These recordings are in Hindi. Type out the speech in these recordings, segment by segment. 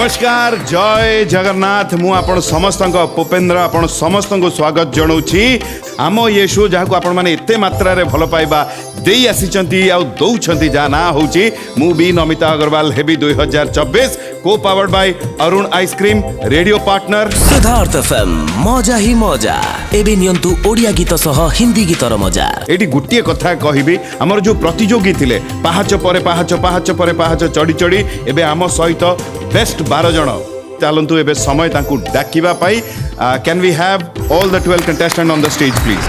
नमस्कार जय जगन्नाथ मु आपण समस्त पुपेन्द्र आपण समस्त को स्वागत जनाऊँगी आम ये शो जहाँ को आपण मैंने एते मात्रा रे भल पाइबा दे आसी आउ दौरान जहाँ ना हूँ मु भी नमिता अग्रवाल हेबी 2024 को powered by Arun ice cream radio partner Siddharth FM मजा ही मजा एबे नियंतु ओडिया गीत सह हिंदी गीतर मजा एटी गुटिए कथा कहबी हमर जो प्रतियोगी थिले पाहाच परे पाहाच पाहाच परे पाहाच चढ़ी चढ़ी एबे आम सहित बेस्ट 12 जन चलतु एबे समय तांकु डाकिबा पाई can we have all the 12 contestant on the stage please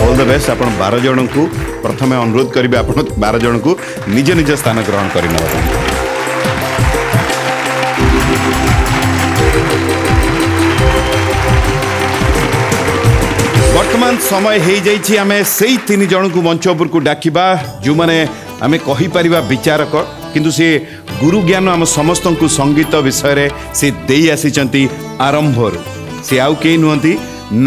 all the best आपण 12 जन को प्रथमे अनुरोध करिबे आपण 12 जन को निज निज स्थान ग्रहण करिना वर्तमान समय हो जाइए आम से 3 जन को मंच उपर को डाकिबा जो माने आमे कहि परिबा विचारक किंतु से गुरु ज्ञान आम समस्त को संगीत विषय से दे आसी आरंभ से आउ के नुहंती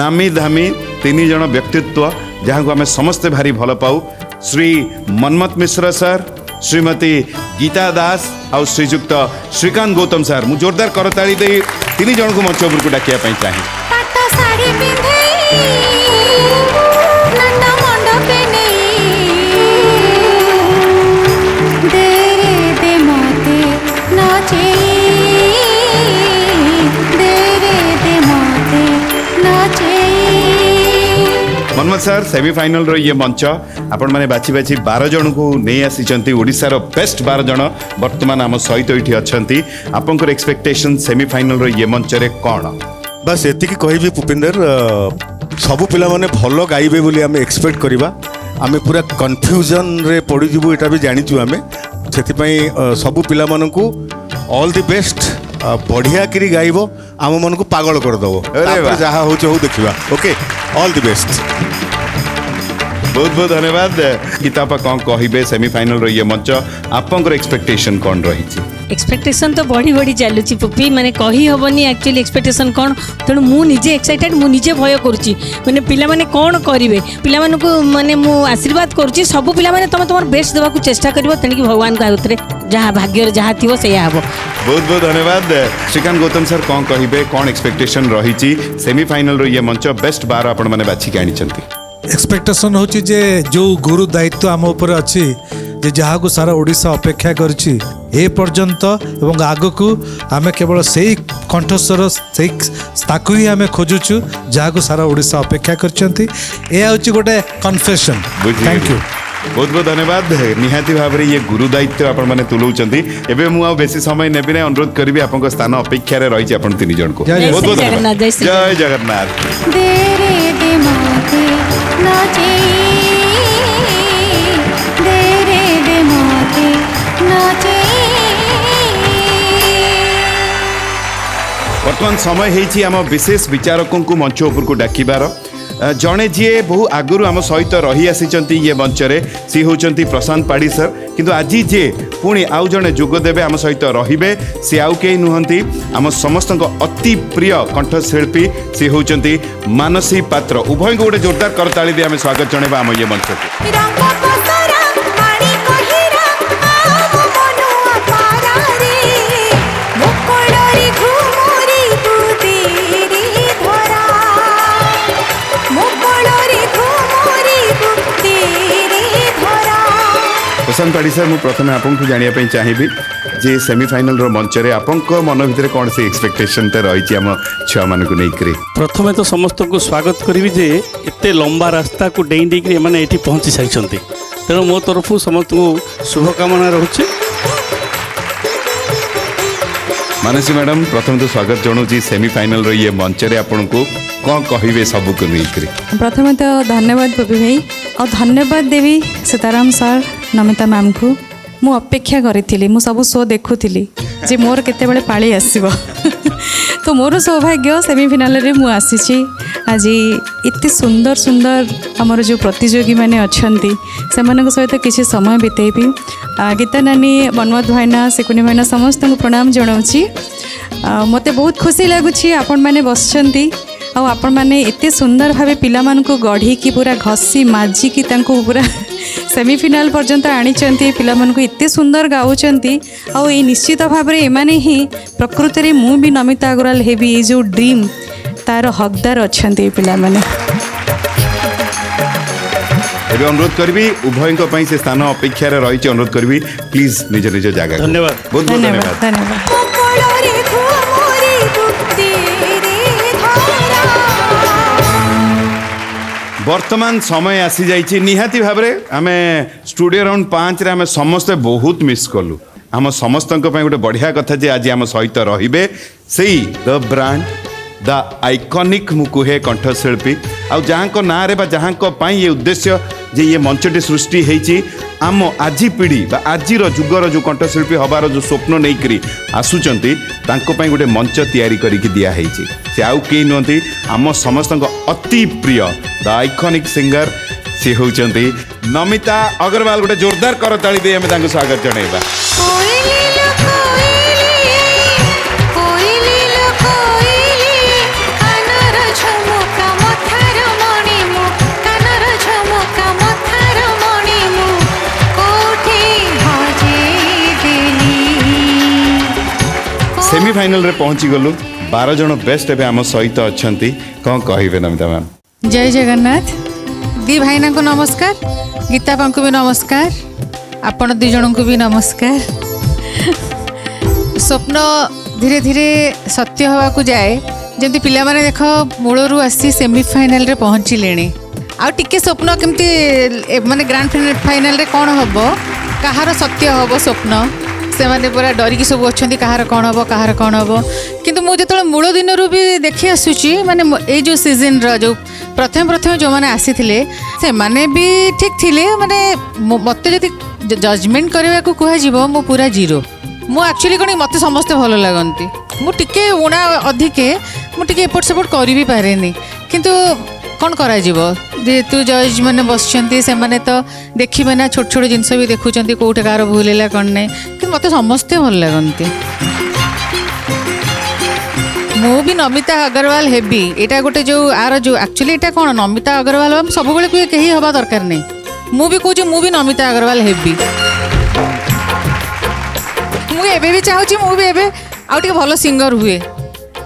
नामी धामी 3 जन व्यक्तित्व जहाँ को आम समस्ते भारी भल पाऊ श्री मनमत मिश्र सर श्रीमती गीता दास और श्रीजुक्त श्रीकांत गौतम सर मु जोरदार करताली दे 3 जन को मंच उपर को डाकिया चाहे मनमत सर सेमीफाइनल रो ये मंच आपण माने बाछी बाछी 12 जन को नहीं आसी ओडिशार बेस्ट 12 जन वर्तमान आम सहित ये अच्छा आपंकर एक्सपेक्टेशन सेमीफाइनल रो ये मंच रे कौन बस एति कहबी पुपिंदर सबु पिला माने भलो गाइबे बोली आमे एक्सपेक्ट करिबा आमे पूरा कन्फ्यूजन रे पड़ी जिवु एटा भी जानिचु आमे सेति पई सबु पिला मानकू ऑल द बेस्ट बढ़िया करी गाइबो आम मन को पागल कर दबो तापर जहा होछ हो देखिबा ओके ऑल द बेस्ट बहुत बहुत धन्यवाद गीतापा कौन कहबे सेमीफाइनल रो ये मंच आपंकर एक्सपेक्टेशन कौन रही एक्सपेक्टेशन तो बढ़ी बढ़ी चलुची पुपी माने कही हबनी एक्चुअली एक्सपेक्टेशन कौन तेणु मु निजे एक्साइटेड मु निजे भय करुची माने पिला माने कौन करिवे पिला माने को माने मु आशीर्वाद करुची सब पिला माने तुम तुम बेस्ट देवा को चेष्टा करिवो तेणि भगवान का हाथ रे जहाँ भाग्य जहाँ थी सैया हम बहुत बहुत धन्यवाद श्रीकांत गौतम सर कौन कहबे कौन एक्सपेक्टेशन रही सेमीफाइनल रो ये मंच बेस्ट 12 आपण माने बाछी के आनी एक्सपेक्टेशन होची जे जो गुरु दायित्व आम ऊपर अच्छी जे जहाँ को सारा ओडिशा अपेक्षा करछि ए पर्यंत एवं आगो को आमे केवल सेही कंठस्वर सेही ताकू ही आमे खोजुछु जहाँ को सारा ओडिशा अपेक्षा करछंती ए होची गोटे कन्फेशन थैंक यू बहुत बहुत धन्यवाद निहाती भाव में ये गुरु दायित्व आपण माने तुलौचंती एबे मु आ बेसी समय नेबि नै अनुरोध करबी आपन स्थान अपेक्षा रे रहिछि आपण 3 जन को बहुत बहुत धन्यवाद जय जगन्नाथ दे रे दे माते नाचे दे रे दे माते नाचे वर्तमान समय हेछि आम विशेष विचारकों को मंच ऊपर को डाकिबार जड़े जी बहु आगुरी आम सहित रही आसी ये मंच रे सी होचंती प्रशांत पाड़ी सर किंतु आज जे पुणी आउ जड़े जोगदेवे आम सहित रहिबे सी आउ के नुहंती आम समस्त अति प्रिय कंठशिल्पी सी होचंती मानसी पात्र उभय को गोटे जोरदार करताली दे आम स्वागत जणेबा आम ये मंच को प्रशांत पाड़ी सर मुझे प्रथम आपको जानापी चाहिए जे सेमीफाइनल रो मंच रे आपंक मन भितर कौन से एक्सपेक्टेशन ते रही आम छुआ मान को नहीं प्रथमे तो समस्त को स्वागत करी जे एते लंबा रास्ता को डेई डेई माने एठी पहुंची साइछंती तेणु मो तरफ समस्त को शुभकामना रोचे मानसी मैडम प्रथम तो स्वागत जनाऊँ सेमीफाइनल रो ये मंच रे आपन को कौन कहिबे सब को नहीं प्रथम तो धन्यवाद बबी भाई और धन्यवाद देवी सीताराम सर नमिता मैम को मु अपेक्षा करी मु सब शो देखुली जे मोर केतेबेले पाली आसीबो तो मोर सौभाग्य सेमीफाइनल रे मु आसीची आज एत सुंदर सुंदर आमर जो प्रतियोगी मैंने अच्छा से सहित किसी समय बितेबी गीता नानी मनमोद भाईना सेकुनी भाईना समस्त को प्रणाम जनाऊँगी मत बहुत खुशी लगुच आपण मैंने बसचंती आपण मैंने एत सुंदर भाव पिला गढ़ी की पूरा घसी माजिकी पूरा सेमिफिनाल पर्यंत आनी पिला एत सुंदर गाँव आई निश्चित भाव एमाने ही प्रकृति में मु भी नमिता अग्रवाल हेबी ये जो ड्रीम तार हकदार अच्छा पिला माने एबे अनुरोध करबी उभय से स्थान अपेक्षा रही अनुरोध करबी प्लीज निज निज जगह धन्यवाद बहुत बहुत धन्यवाद धन्यवाद वर्तमान समय आसी जाइए निहाती भाव में आम स्टूडियो राउंड 5 रे आम समस्ते बहुत मिस कलु आम समस्त गोटे बढ़िया कथा जे आज आम सहित रे से द ब्रांड द आइकॉनिक मु कहे कंठशिल्पी आउ जहाँ ना रे जहाँ ये उद्देश्य जे ये मंचटी सृष्टि होती आम आज पीढ़ी आजिर जुगर जो कंठशिल्पी हबार जो स्वप्न नहीं करी आसुचंती गोटे मंच तैयारी करके दिखाई से आउ कई नुहति आम समस्त अति प्रिय द आइकॉनिक सिंगर सी होती नमिता अग्रवाल गोटे जोरदार करताली दे आम स्वागत जनइबा सेमीफाइनल रे पहुंची गलु 12 जन बेस्ट एबे आम सहित अछंती कौन कहिबे नमिता मैम जय जगन्नाथ दी भाईना को नमस्कार गीता बांक भी नमस्कार आपण दी जन को भी नमस्कार स्वप्न धीरे धीरे सत्य हवा को जाए जमी पिला माने देख मूलरू आसी सेमीफाइनल रे पहुँचिले आ टिके स्वप्न केमती माने ग्रांड फाइनल रे कौन हम कहार सत्य हम स्वप्न से माने पूरा डरिकी सब अच्छा कहार कौन हम कहार कौन हम किंतु मुझे जो मूल दिन भी देखी आसूची माने ये जो सीजन रो प्रथम प्रथम जो मैंने आसी से माने भी ठीक थिले माने मत जदि जजमेंट करने को कह मु पूरा जीरो मु एक्चुअली कौन मत समस्ते भल लगती मुझे उणा अधिके मुझे एपट सेपट कर भी पारे किंतु कौन करा जेहेतु जज मैंने बसचंती से माने तो देखिए ना छोट छोट जिनस भी देखुं कौटे कार भूल है कौन नहीं कि मत समस्ते भल लगती मु भी नमिता अग्रवाल हेबी यहाँ गोटे जो आर जो एक्चुअली यहाँ कौन नमिता अग्रवाल सब बेले कहीं हवा दरकार नहीं मु भी कहूँ मु भी नमिता अग्रवाल हेबी मुझे भी चाहूँगी मु भी एबे आउ टिके भल सिंगर हुए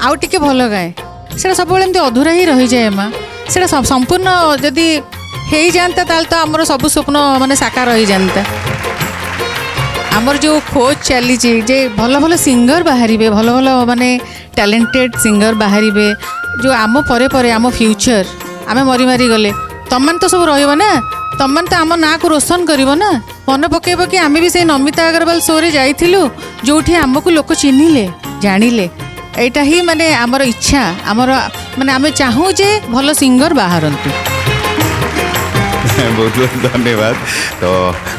आउ टिके भल गाए से सब अधूरा ही रही जाए माँ से संपूर्ण जदि हो जाता तो आमर सब स्वप्न माने साकार हो जाता आमर जो खोज चली जे भल भल सिंगर बाहर भल भल माने टैलेंटेड सिंगर बाहर जो आम परे परे आम फ्यूचर आम मरी मारी गले तुम तो सब रही ना तुम तो आम ना को रोशन कर ना मन पकेब कि आम भी से नमिता अग्रवाल शो रे जाइलु जो आमको लोक चिन्हिले जानिले एटा ही माने आमर इच्छा आमर माने आमे चाहूँ जे भल सिंगर बाहरंतु बहुत बहुत धन्यवाद तो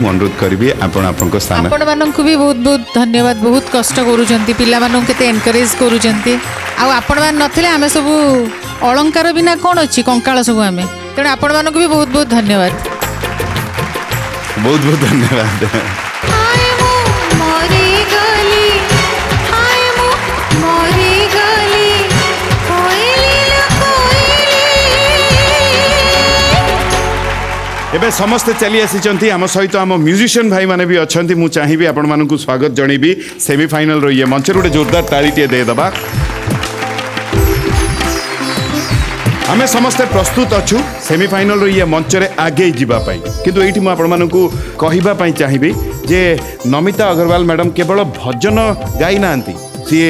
अनुरोध करी आपण स्थान आपण मानक भी बहुत बहुत धन्यवाद बहुत कष्ट करूछंती पिला मानक केते एनकरेज करूछंती आ आपण मान नथिले आमे सब अलंकार बिना कोन अछि कंकाळ सब आमे तेणु आपण मानक भी बहुत बहुत धन्यवाद बहुत बहुत धन्यवाद एबे समस्ते चली आसी आम सहित आम म्यूजिशियन भाई माने भी अच्छा मुझे चाहिए आपण मानू स्वागत जनइबी सेमीफाइनल रो ये मंच गोटे जोरदार तालीटे देदबा आमे समस्ते प्रस्तुत अच्छु सेमीफाइनल रो ये मंच रे आगे जीवाई किंतु ये मुझे आपण मानू कहवाई चाहिए जे नमिता अग्रवाल मैडम केवल भजन गाई ना सी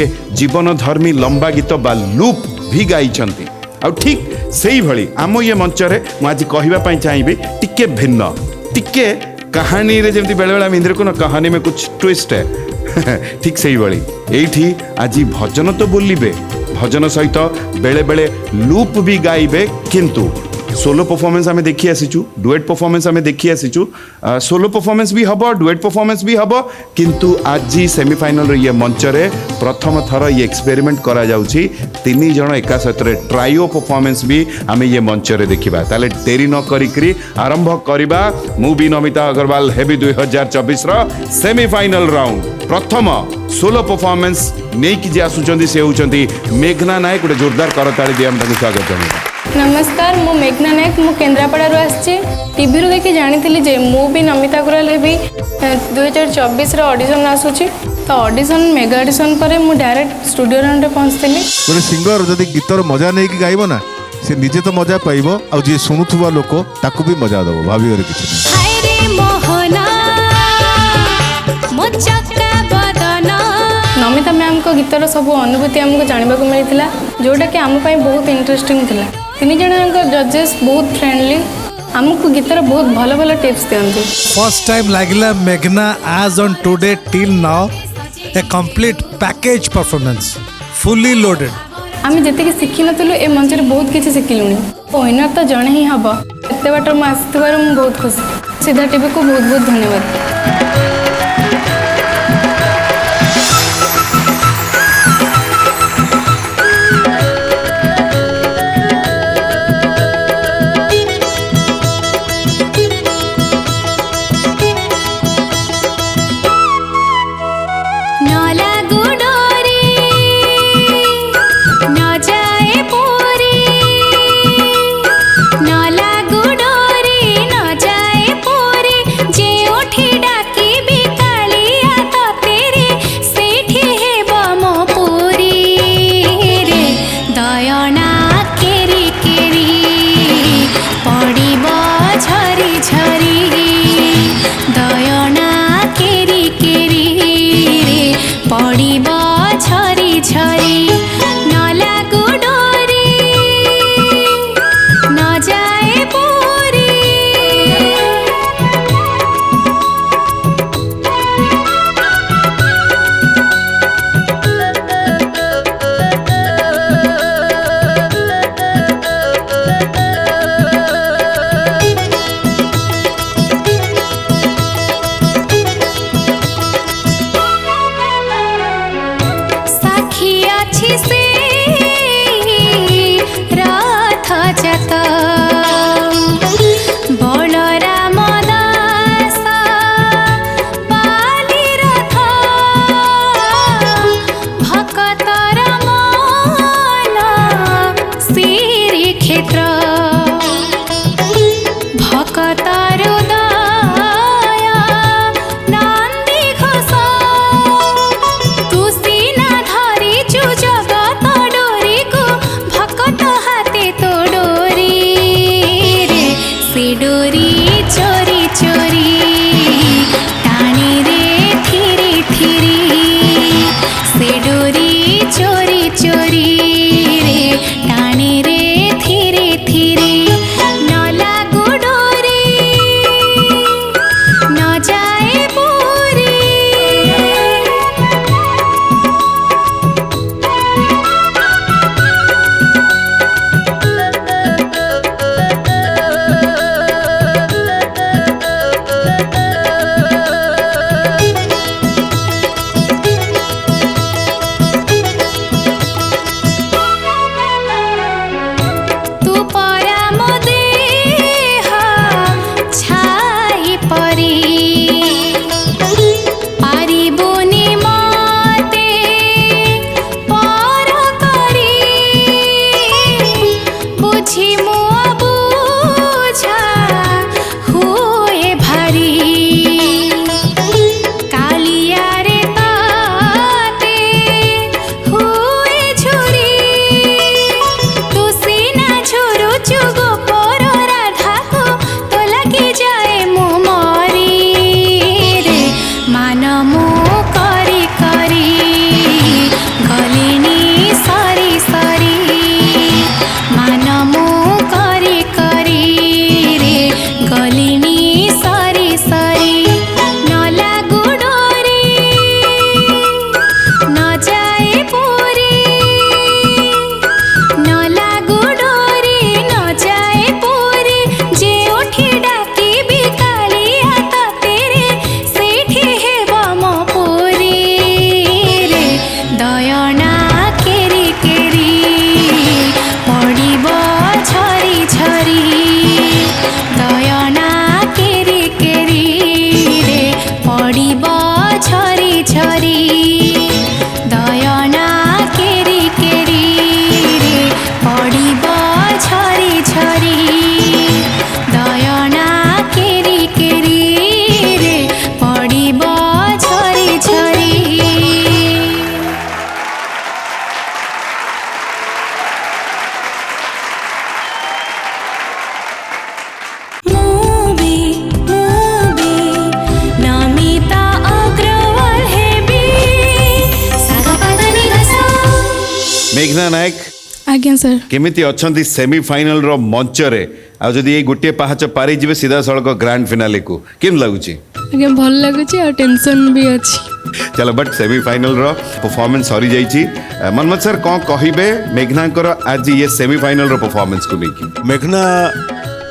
जीवन धर्मी लंबा गीत बा लूप भी गाई आ ठीक से ही भली आम ये मंच रे आज कहवाई चाहिए टिके भिन्न टिके कहानी रे जमती बेले बेले इंद्र को ना कहानी में कुछ ट्विस्ट है ठीक से ही भली एठी आज भजन तो बोलिबे भजन सहित बेले बेले लूप भी गाइबे किंतु सोलो परफॉर्मेंस आम देखी आसीचु डुएट परफॉर्मेंस आम देखी आसीचु सोलो परफॉर्मेंस भी हम डुएट परफॉर्मेंस भी हम किंतु आज सेमीफाइनल ये मंच रे प्रथम थर ये एक्सपेरिमेंट करा जाउची 3 जण एका सहित ट्रायो परफॉर्मेंस भी आम ये मंच रे देखिबा ताले देरी न करी आरंभ करिबा मूवी नमिता अग्रवाल हेबी 2024 रो सेमीफाइनल राउंड प्रथम सोलो परफॉर्मेंस नहीं कि आसुचंदी से होचंदी मेघना नायक गोटे जोरदार करताली दिया हम स्वागत जणाइबा। नमस्कार मु मेघना नायक मु केन्द्रापड़ारू आसी टीवी रू देखि जानी जे मु भी नमिता अग्रवाल हेबी 2024 ऑडिशन आसूची तो ऑडिशन मेगा ऑडिशन पर मु डायरेक्ट स्टूडियो राउंड पहुँचती गोटे सिंगर जदि गीतर मजा नहीं कि गाइब ना से निजे तो मजा पाइब आ जी शुणुवा लोक ताकू भी मजा दब भाभी किसी नमिता मैम को गीतर सब अनुभूति आमको जानवा मिलता जोटा कि आम बहुत इंटरेस्टिंग थिला 3 जन जजेस बहुत फ्रेंडली आमको गीतर बहुत भल भल टिप्स दिखती। फर्स्ट टाइम लगिला मेघना as on today till now a complete package performance fully loaded आम जी शिखी नु ए मंच बहुत किसी शिखिलुणी विनर तो जड़े ही हम एत बाट मुझे आसवर मुझे बहुत खुशी सीधा टीवी को बहुत बहुत धन्यवाद। क्षेत्र मेघना नायक आज्ञा सर केमिति अछंती सेमीफाइनल रो मंच रे आ जदी ए गोटे पाहाच पारी जिवे सीधा सड़क ग्रांड फिनाले को केम लागुची आज्ञा भल लगुची और टेंशन भी अच्छी चलो बट सेमीफाइनल रो परफॉर्मेंस सरी जाइची मनमत सर कौन कहिबे मेघना कर आज ये सेमीफाइनल रो परफॉर्मेंस को लेकी मेघना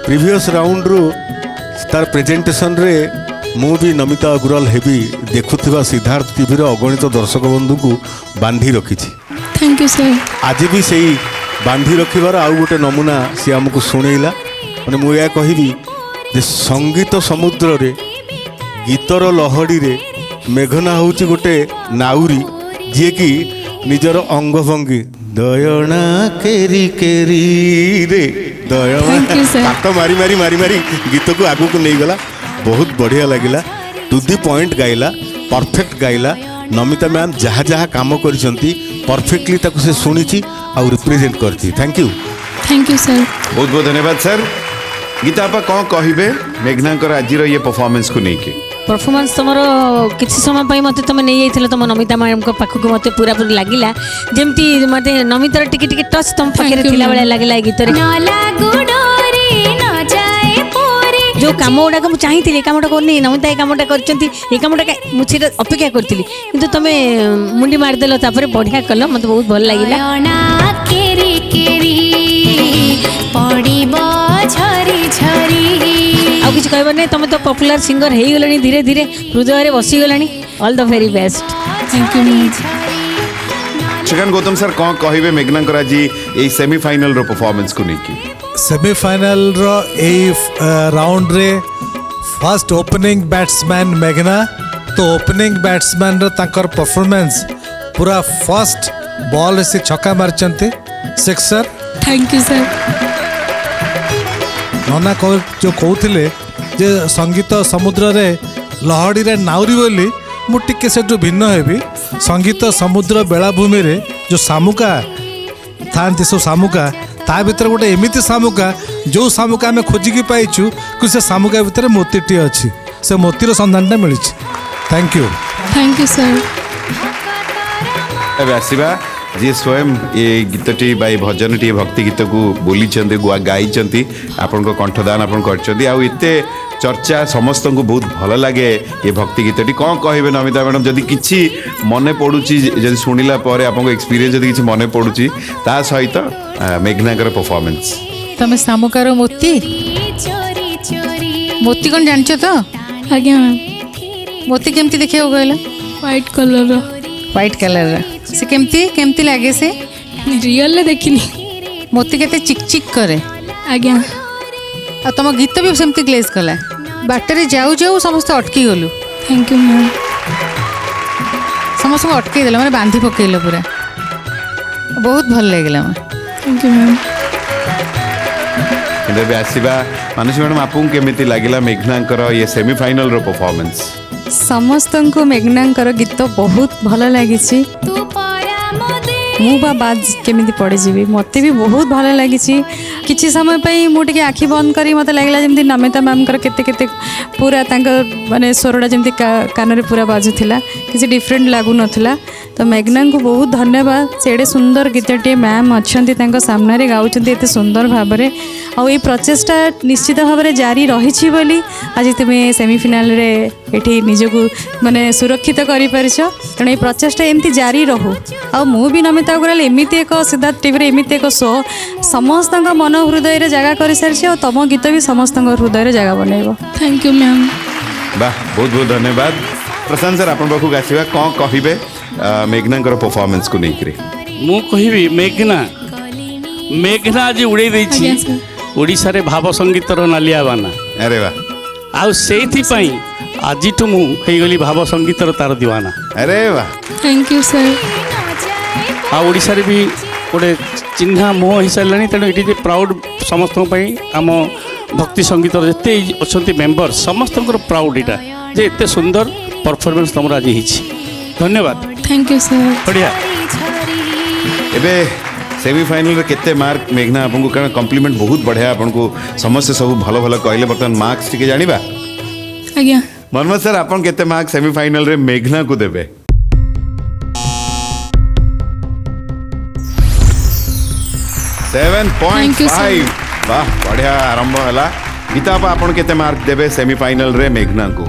प्रीवियस राउंड रू तार प्रेजेंटेशन रे मु भी नमिता अग्रवाल हेबी देखुथिबा सिद्धार्थ टीवी रो अगणित दर्शक बंधु को बांधी रखिछि थैंक यू सर आज भी सही बांधी रखिबार आउ गोटे नमूना सी आमको शुणेला माने मु या कहिबी जे संगीत समुद्र रे गीतर लहड़ी रे मेघना होची गोटे नाउरी जे कि निजर अंग भंगी दयना केरी केरी रे Thank you, sir. दयना हाथ मारी मारी मारी मारी गीत को आगू को नहीं गला बहुत बढ़िया लगिला टू दी पॉइंट गाइला परफेक्ट गाइला नमिता मैम जहाँ जहाँ काम करिसंती परफेक्टली ताको से सुनिछि और रिप्रेजेंट करछि थैंक यू सर बहुत बहुत धन्यवाद सर गीता आपा कौन कहिबे मेघना कर आज रो ये परफॉर्मेंस को लेकी परफॉर्मेंस तुम किसी समय पर मत तुम नहीं जाइल तुम नमिता मैम पाखक मत पूरा पूरी लगिला जमती मत नमितार टिके टिके टच तुम पाखे थिला बेले लगिला गीत जो काम गुड़ाक मुझे चाहिए कामटा करनी नमिता ये कामटा कर मुझे अपेक्षा करी कि तुम मुंडी मारिदेल बढ़िया कल मत बहुत भल लगे आ किसी कहबार नहीं तुम तो पॉपुलर सिंगर हो गलनी धीरे धीरे हृदय बसीगला all the very best thank you Srikanth Gautam sir कौन कहिबे मेघना कर आज ये सेमीफाइनल रो परफॉर्मेंस को लेकी सेमीफाइनल रो ए राउंड रे फर्स्ट ओपनिंग बैट्समैन मेघना तो ओपनिंग बैट्समैन रो तांकर परफॉर्मेंस पूरा फर्स्ट बॉल से छक्का मारचंती सिक्सर थैंक यू सर नना जो कहते जे संगीत समुद्र रे लहड़ी रे नाउरी बोली मु टिके से भिन्न हेबी संगीत समुद्र बेलाभूमि रे जो सामुका थांती सब सामुका ता भीतर गोटे एमिति सामुका जो सामुका आम खोजिकी पाइचु कि से सामुका भीतर मोतीटी अच्छी से मोतीर सन्धानटा मिली थैंक यू सर अब आसवा जी स्वयं ये गीतटी बाई भजनटी भक्ति गीत को बोली गाई आपण कंठदान आपण करते चर्चा समस्त को बहुत भल लगे ये भक्ति गीतटी कौन कहे नमिता मैडम जदि किसी मन पड़ुची जदि शुणिला आपको एक्सपीरियंस जदि किसी मन पड़ुची ता सहित मेघनाकर परफॉर्मेंस तमे सामुकार मोती मोती कौन जान तो आज्ञा मोती केमती देखिए कहला व्हाइट कलर से केमती लगे से रियल देखनी मोती केते चिक चिक करे आज्ञा आ तुम गीत भी सेमती ग्लेज कला बाटर जाऊ जाऊ समस्त अटकी गलु थैंक यू मैम समस्त अटकई देल मैंने बांधी पकेल पूरा बहुत भल लगे थैंक यू मैम कि आसवा मानसी मैडम आपको केमी लगे मेघना ये सेमीफाइनल रो परफॉर्मेंस समस्त को मेघना गीत बहुत भल लगी मु बाज केमी पड़जी मत भी बहुत भल लगी किसी समय पर मुझे आखि बंद कर मत लगे जमी नमिता मैम केते पूरा माने स्वरटा जमी कान पूरा बाजुला किसी डिफरेंट लगू नाला तो मेघना को बहुत धन्यवाद से सुंदर गीतटे मैम अच्छा सामने गाँव सुंदर भाव में आई प्रचेषा निश्चित भाव में जारी रही बोली आज तुम्हें सेमीफाइनल रे एठी निजको माने सुरक्षित कर तेणु ये प्रचेषा एमती जारी रहू आ मु भी नमिता अग्रवाल एमती एक सिद्धार्थ टीवी एमती एक शो समस्त मन हृदय जगह कर सारी और तुम गीत भी समस्त हृदय जगह बनइब थैंक यू मैम वाह बहुत बहुत धन्यवाद प्रशांत सर आपन पाखु आसीबा कौन कहिबे मेघना परफॉर्मेंस को लेकर मु कहिबी मेघना आज उड़े देछि ओडिसा रे भाव संगीतर नालिया बाना अरे वाह आउ सेथि पई आज टू मु हे गली भाव संगीतर तार दीवाना अरे वाह थैंक यू सर आ ओडिसा रे भी गोटे चिन्हा मोह हो सारे तेणु ये प्राउड समस्त आम भक्ति संगीत जिते अच्छा मेम्बर समस्त प्राउड यहाँ जे एते सुंदर परफॉर्मेंस तुम आज धन्यवाद थैंक यू सर बढ़िया एबे सेमीफाइनल केते मार्क मेघना आपको कारण कम्प्लीमेंट बहुत बढ़िया आपको समस्त सब भल भल कहले बर्तमान मार्क्स टिके जानिबा आज्ञा मनमोहन सर आपन केते मार्क सेमीफाइनल रे मेघना को देबे Thank you, sir. 7.5 वाह बढ़िया आरंभ है गीता बा आपण केते मार्क देबे सेमीफाइनल रे मेघना को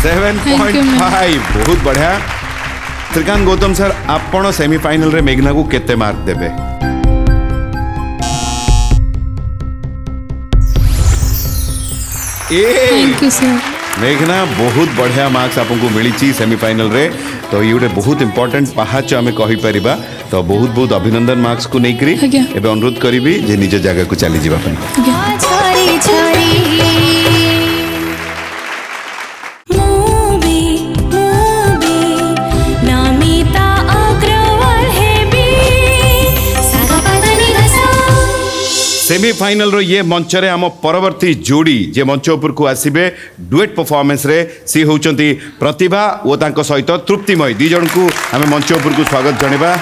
7.5 बहुत बढ़िया त्रिकांत गौतम सर आपण सेमीफाइनल रे मेघना को केते मार्क देबे थैंक यू सर मेघना बहुत बढ़िया मार्क्स आपको मिली सेमीफाइनल रे तो ये गोटे बहुत इंपोर्टेंट पहाच आम कहीपर तो बहुत बहुत अभिनंदन मार्क्स को लेकर आज्ञा। एवं अनुरोध करी जे निज जगह को चली जावाई छोरी छोरी नामिता अग्रवाल हेबी सागपदनी रसा सेमीफाइनल रो ये मंच रे आम परवर्ती जोड़ी जे मंच ऊपर को आसीबे डुएट परफॉर्मेंस रे सी होचंती प्रतिभा ओ तांको सहित तृप्तिमय दी जन को आम मंच ऊपर को स्वागत जणेबा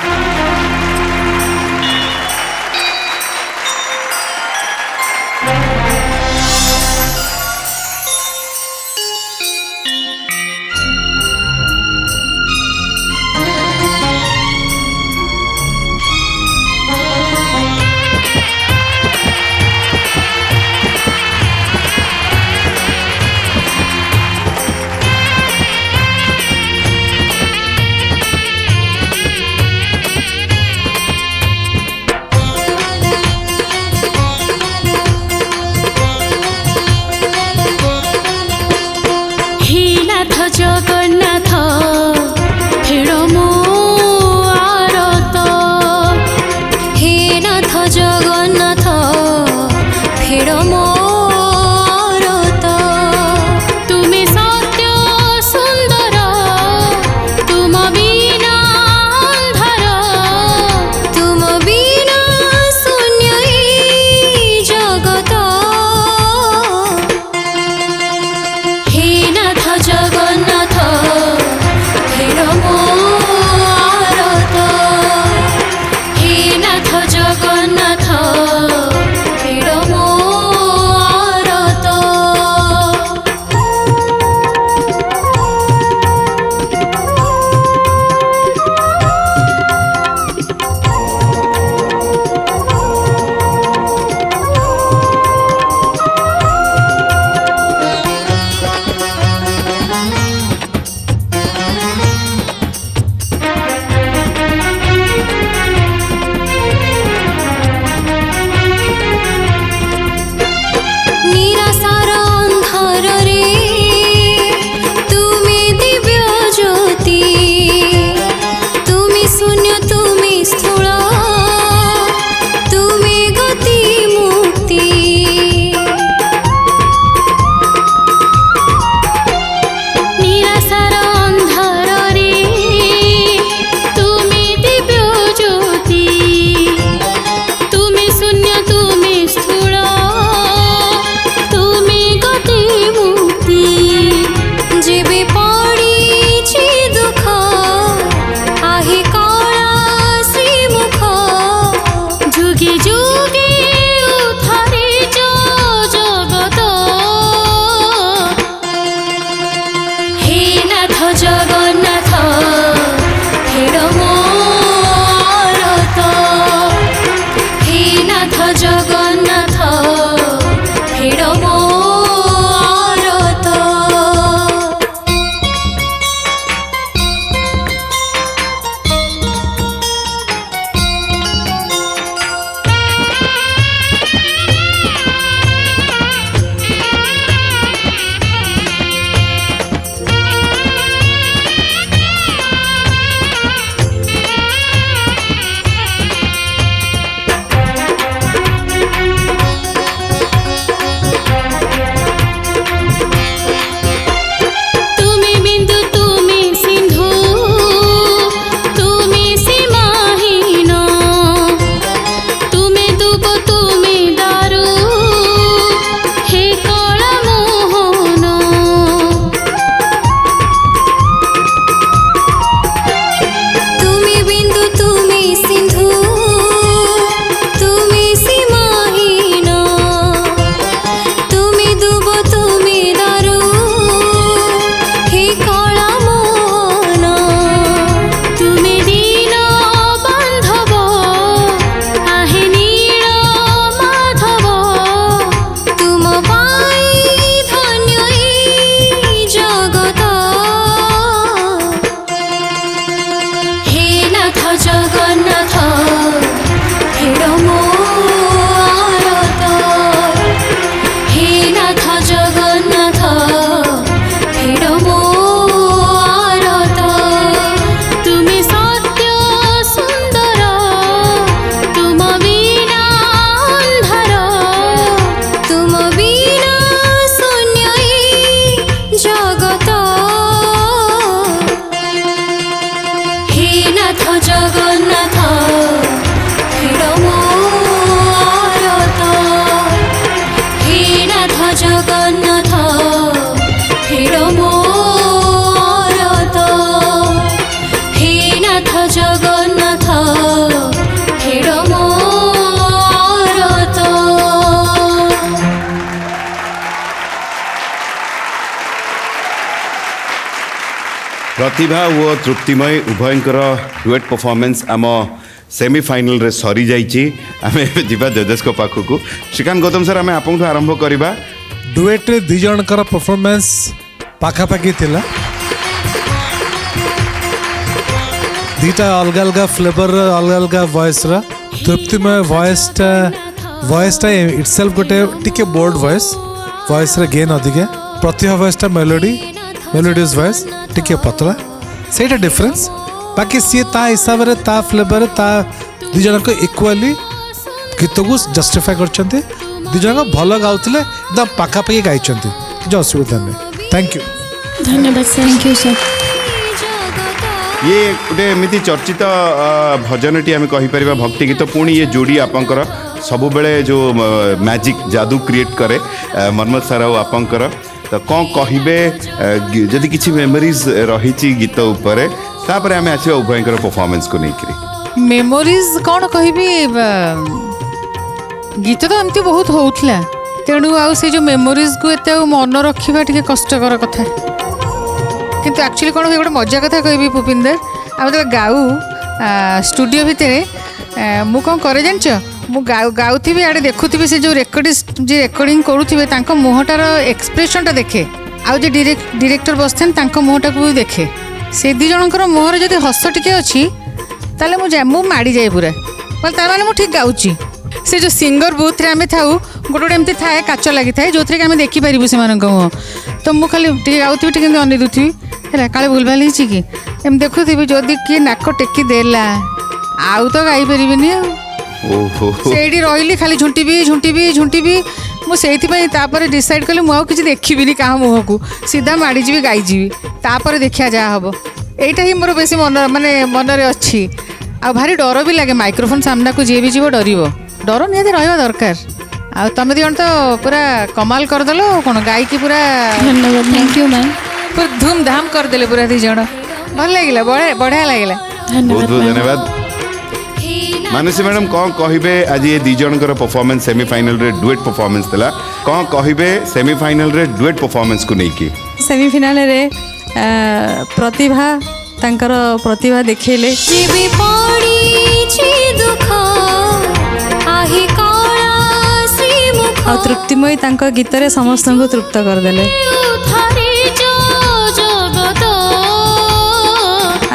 प्रतिभा वो तृप्तिमय उभयंकर डुएट परफॉर्मेंस आम सेमीफाइनल रे सरी जाइए आम जा जजेस को पाखक श्रीकांत गौतम सर आम आपको आरंभ करवा डुएट रे दी जनकर परफॉर्मेंस पाखापाखि थिला दीटा अलग अलग फ्लेवर अलग अलग वॉइस रा तृप्तिमय वॉइसटा इटसेल्फ गोटे टिके बोल्ड वॉइस रे गेन अधिक प्रतिभा वॉइसटा मेलोडियस वॉइस टिके पतला सेटा डिफरेंस बाकी सी ता हिसाब रे ता फ्लेवर ता दी जन को इक्वाली गीत को जस्टिफाई करछन्ते दी जन भल गाउथिले एकदम पाखापाखि गाइछन्ते जो असुविधा नहीं थैंक यू धन्यवाद सर थैंक यू सर ये गोटे एमती चर्चित भजनटी आम कहीपर भक्ति गीत पुणी ये जोड़ी आपंकर सब बेले जो मैजिक जादू क्रिएट करे मनमोहन सर आपंकर तो कौन कहे जदि किसी मेमोरीज रही गीत उपर तापर आम आसवा उभयंकर परफॉर्मेंस को लेकर मेमोरीज कौन कहबी गीत तो एमती बहुत होउथला तेणु आउ से जो मेमोरीज को एते मन रखा टे कष्टकर कथा किंतु एक्चुअली कौन गोटे मजा कथा कहबी पुपिंदर आम जो गाऊ स्टूडियो भितर मु कौन करे जानच मु गाउथी आड़े देखुथी से जो रेकर्डिंग करुवे मुहटार एक्सप्रेशनटा देखे आउ जो डायरेक्टर बसते मुहटा को भी देखे से दी जनकर मुहर जब हस टिके अच्छी ताले मु माड़ी जाए पूरा बोले तार माने मु ठीक गाउची से जो सिंगर बुथ रे आमे थाउ गोटे गोटे एमती थाए काच लगी थाए जो थे आम देखिपारू से मुँह तो मुझे खाली टे गाउथी टे अन दूथी है काले भूलभाल हो कि एम देखुथी जदि किए नाक टेकी देला आउ तो गाई पारिनी से रही खाली झुंटीबी मुझे डिसाइड कली मुझे किसी देखी क्या मुँह को सीधा माड़ीजी गाईजी तापर देखा जहाँ हम यहीटा ही मोर बेसी मन माने मनरे अच्छी आ भारी डर भी लगे माइक्रोफोन सामना को जी भी जीव डर डर निहाती रहा दरकार आ तुम दी तो पूरा कमाल करदेल कौन गायकी पूरा धन्यवाद थैंक यू मैम पूरा धूमधाम करदेले पूरा दी जन भल लगे बढ़िया लगे बहुत बहुत धन्यवाद मानसी मैडम कौन कहे आज ये दी जनकर परफॉर्मेंस सेमीफाइनल रे डुएट परफॉर्मेंस थिला कौन कहे सेमीफाइनल रे डुएट परफॉर्मेंस को लेकिन सेमीफाइनल रे प्रतिभा तांकर प्रतिभा देखैले आ तृप्तिमय तांकर गीत रे समस्त को तृप्त करदेले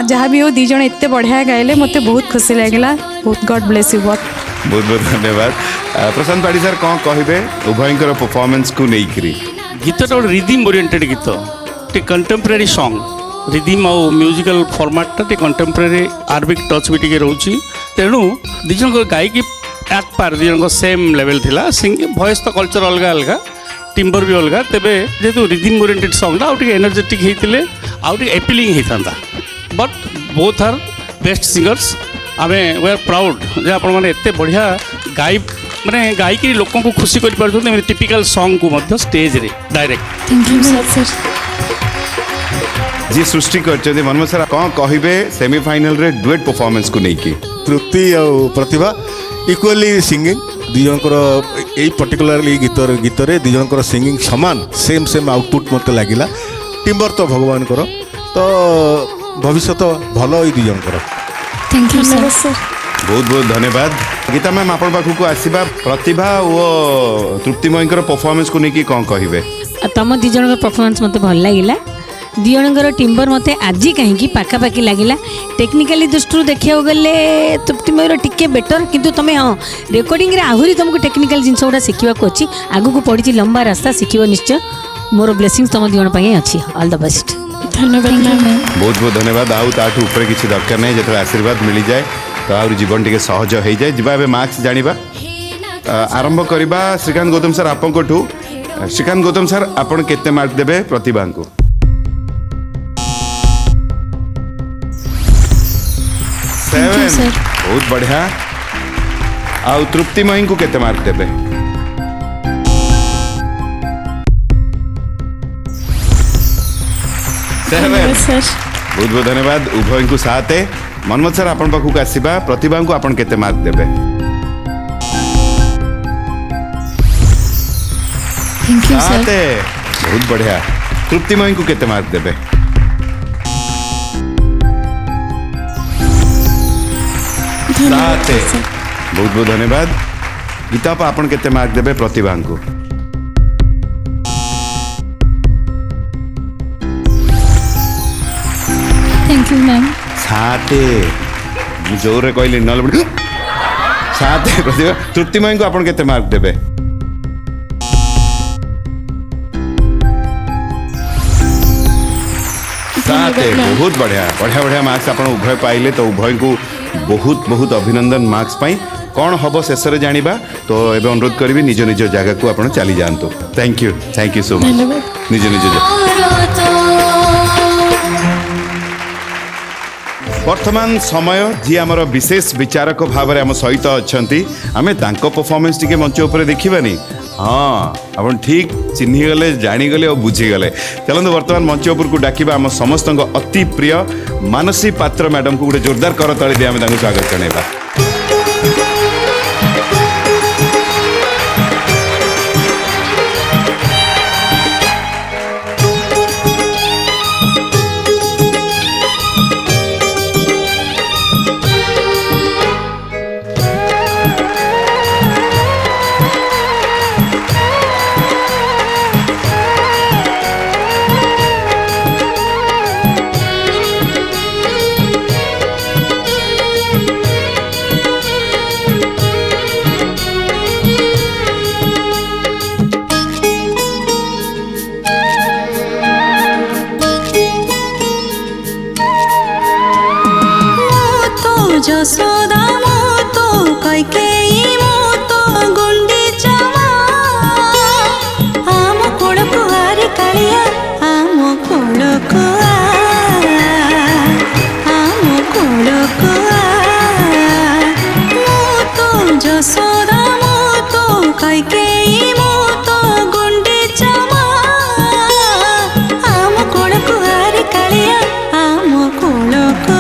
जहाँ भी हो दी जन एत बढ़िया गाइले मत बहुत खुशी लगे बहुत गॉड ब्लेस यू बहुत बहुत धन्यवाद प्रशांत पाड़ी सर कौन कहे उभयंकर परफॉर्मेंस को लेकर गीतटा गोटे रिदिम ओरिएंटेड गीत टे कंटेम्परेरी सॉन्ग रिदिम और म्यूजिकल फॉर्मेटटा टे कंटेम्परेरी आरबिक टच भी टे रोचे तेणु दी जन गायकी एक पार दी जन सेम लेवल थिला सिंगिंग वॉइस तो कल्चर अलग अलग टिम्बर भी अलग तेबे जेहेतु रिदिम ओरिएंटेड सॉन्गटा आउ एनर्जेटिक होते आउ एपिलिंग होता but both are best singers आम वी आर प्राउड जे आपण मैंने एत बढ़िया गाई माने गायकी लोकों को खुशी कर पार्टी टिपिकल सॉन्ग को मध्य स्टेज रे डायरेक्ट थैंक यू सर जी सृष्टि कर मनमोहन सर कौन कहे सेमीफाइनल रे डुएट परफॉर्मेंस को लेकिन तृप्ति और प्रतिभा इक्वाली सिंगिंग दी जनकर यही पर्टिकुलारली गीत रे दी जनकर सिंगिंग समान सेम आउटपुट मत लगिला टिम्बर तो भगवान कर तो भविष्य तो भल ही दी जनकर थैंक यू सर बहुत बहुत धन्यवाद गीता मैम आपण पाखक आसवा प्रतिभा और तृप्तिमय परफॉर्मेंस को लेकिन कौन कहे तुम दी जन परफॉर्मेंस मत भल लगे दी जनकर टिम्बर मत आज कहीं पाखापाखि लगे टेक्निकाली दृष्टि देखा गले तृप्तिमय टिके बेटर किंतु तुम हाँ रेकर्डिंग रे आहरी तुमको टेक्निकल जिनस गुड़ा शिखा अच्छी आगू पड़ी लंबा रास्ता शिखब निश्चय मोर ब्लेसिंग्स तुम दी जन अच्छी ऑल द बेस्ट धन्यवाद मैम बहुत बहुत धन्यवाद आउ ताठू ऊपर किसी दरकार नहीं जो आशीर्वाद मिल जाए तो आउर जीवन टे सहज हो जाए जी मार्क्स जाना आरंभ करवा श्रीकांत गौतम सर आपको श्रीकांत गौतम सर आपन केते मार्क देबे प्रतिभा को 7 बहुत बढ़िया आउ तृप्तिमय को केते मार्क देबे 7 बहुत बहुत धन्यवाद उभय को 7 मनमोहन सर आपन पाखक आसवा प्रतिभा को आपन केते मार्क देबे थैंक यू सर बहुत बढ़िया तृप्तिमय को केते मार्क देबे सात बहुत बहुत धन्यवाद गीता आप आपण केते मार्क देबे प्रतिभा को थैंक यू मैम सात जोर कहली नल सात प्रतिभा तृप्तिमय को आपण केते मार्क देबे सात बहुत बढ़िया बढ़िया बढ़िया मार्क्स आपण उभय पाइले तो उभय को बहुत बहुत अभिनंदन मार्क्स पाई कौन हम शेष में जाना तो एवं अनुरोध करी निज निज जगह को आप चली जातु थैंक यू सो मच निज निज वर्तमान समय जी आमर विशेष विचारक भाव में आम सहित अच्छा आम परफॉर्मेंस टी मंच उपर देखानी हाँ आप ठीक चिन्हीगले जाणीगले और बुझीगले चलते वर्तमान मंच उपर को डाकिबा आम समस्त अति प्रिय मानसी पात्र मैडम को गोटे जोरदार करताली दे आम स्वागत जनाइबा যশোদা মতো কইকেই মতো গুন্ডি চামা আম কোড়কু আরে কালিয়া আম কোড়কু মতো যশোদা মতো কইকেই মতো গুন্ডি চামা আম কোড়কু আরে কালিয়া আম কোড়কু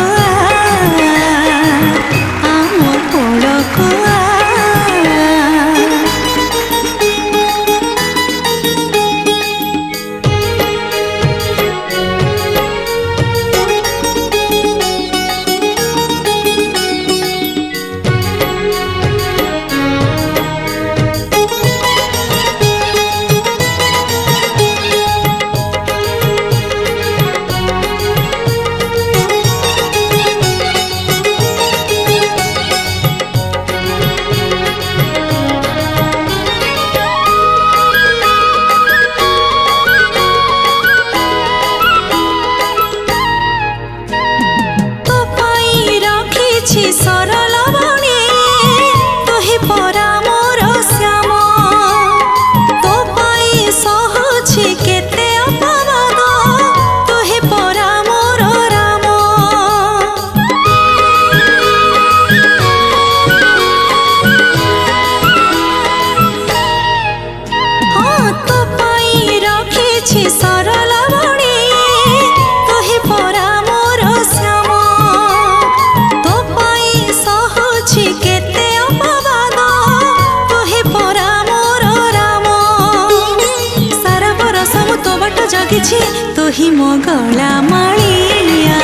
तुही मो गला मालिया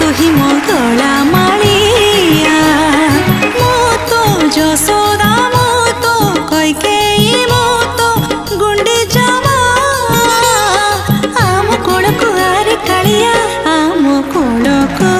तुही मो गला मालिया मो तो जसोदा मो तो कइकेई मो तो गुंडे जामा आम कोड़को आरे कालिया आम कोड़को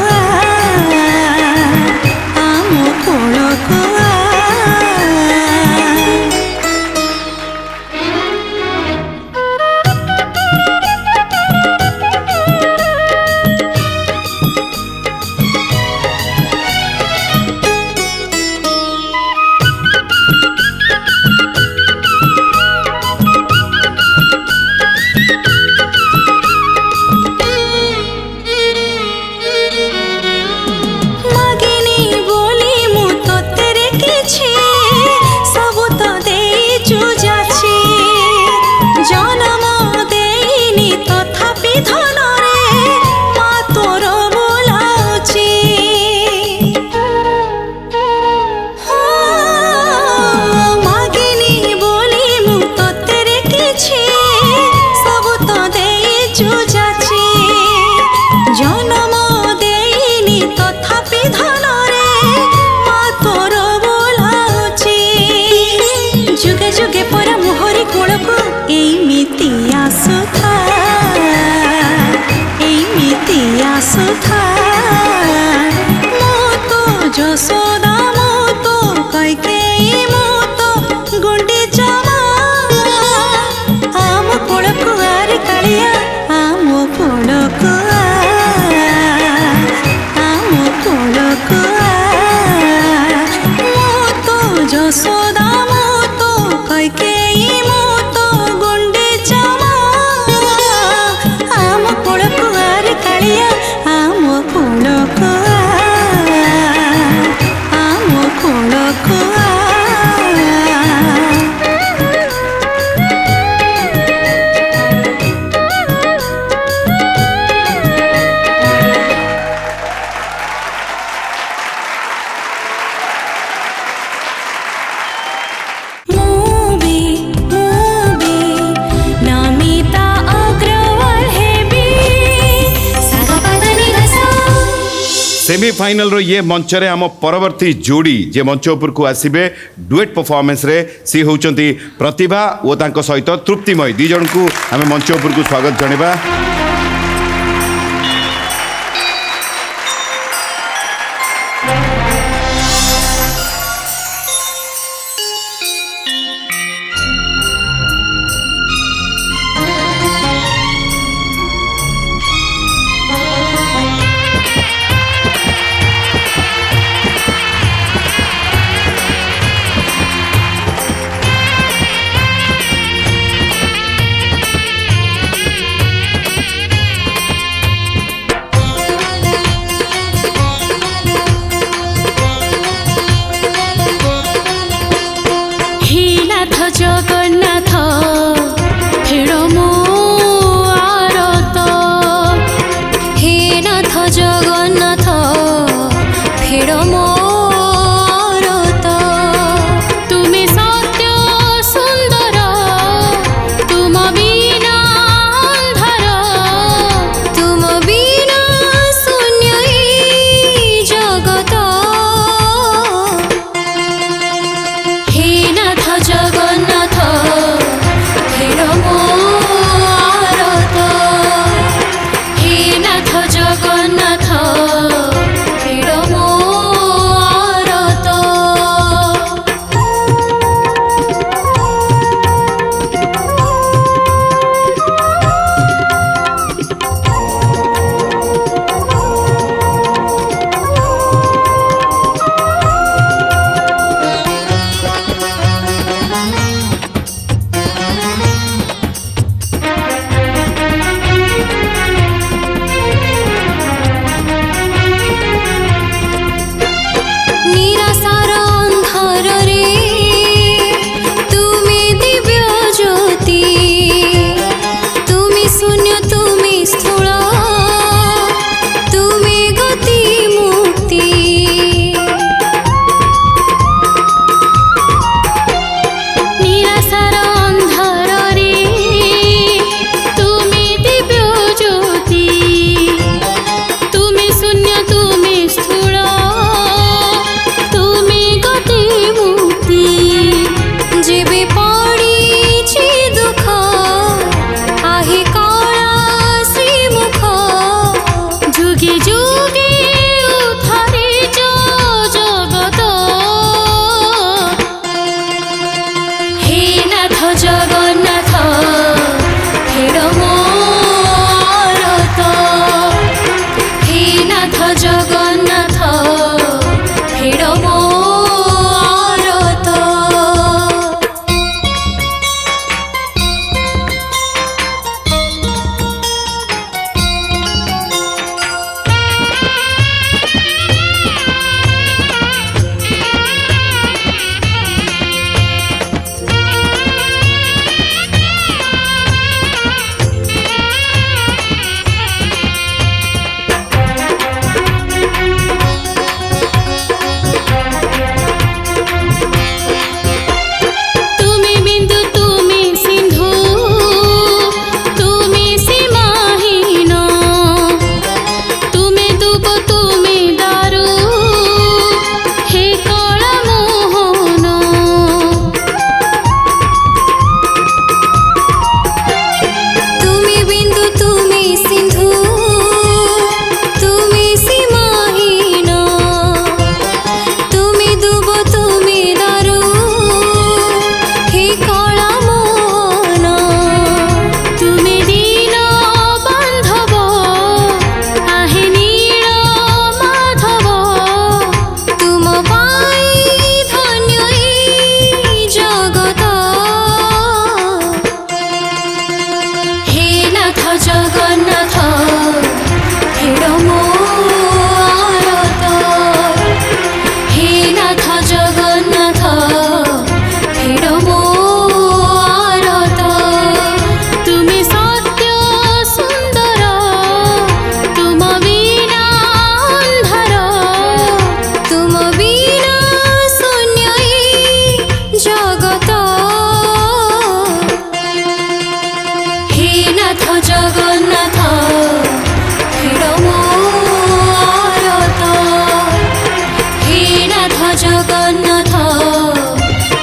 ପାଖକୁ ଆ सेमिफाइनल रो ये मंच रे आम परवर्ती जोड़ी जे मंच ऊपर को आसीबे डुएट परफॉर्मेंस रे सी होचंती प्रतिभा ओ तांको सहित तृप्तिमय दी जन को आम मंच ऊपर को स्वागत जणेबा। जगन्नाथ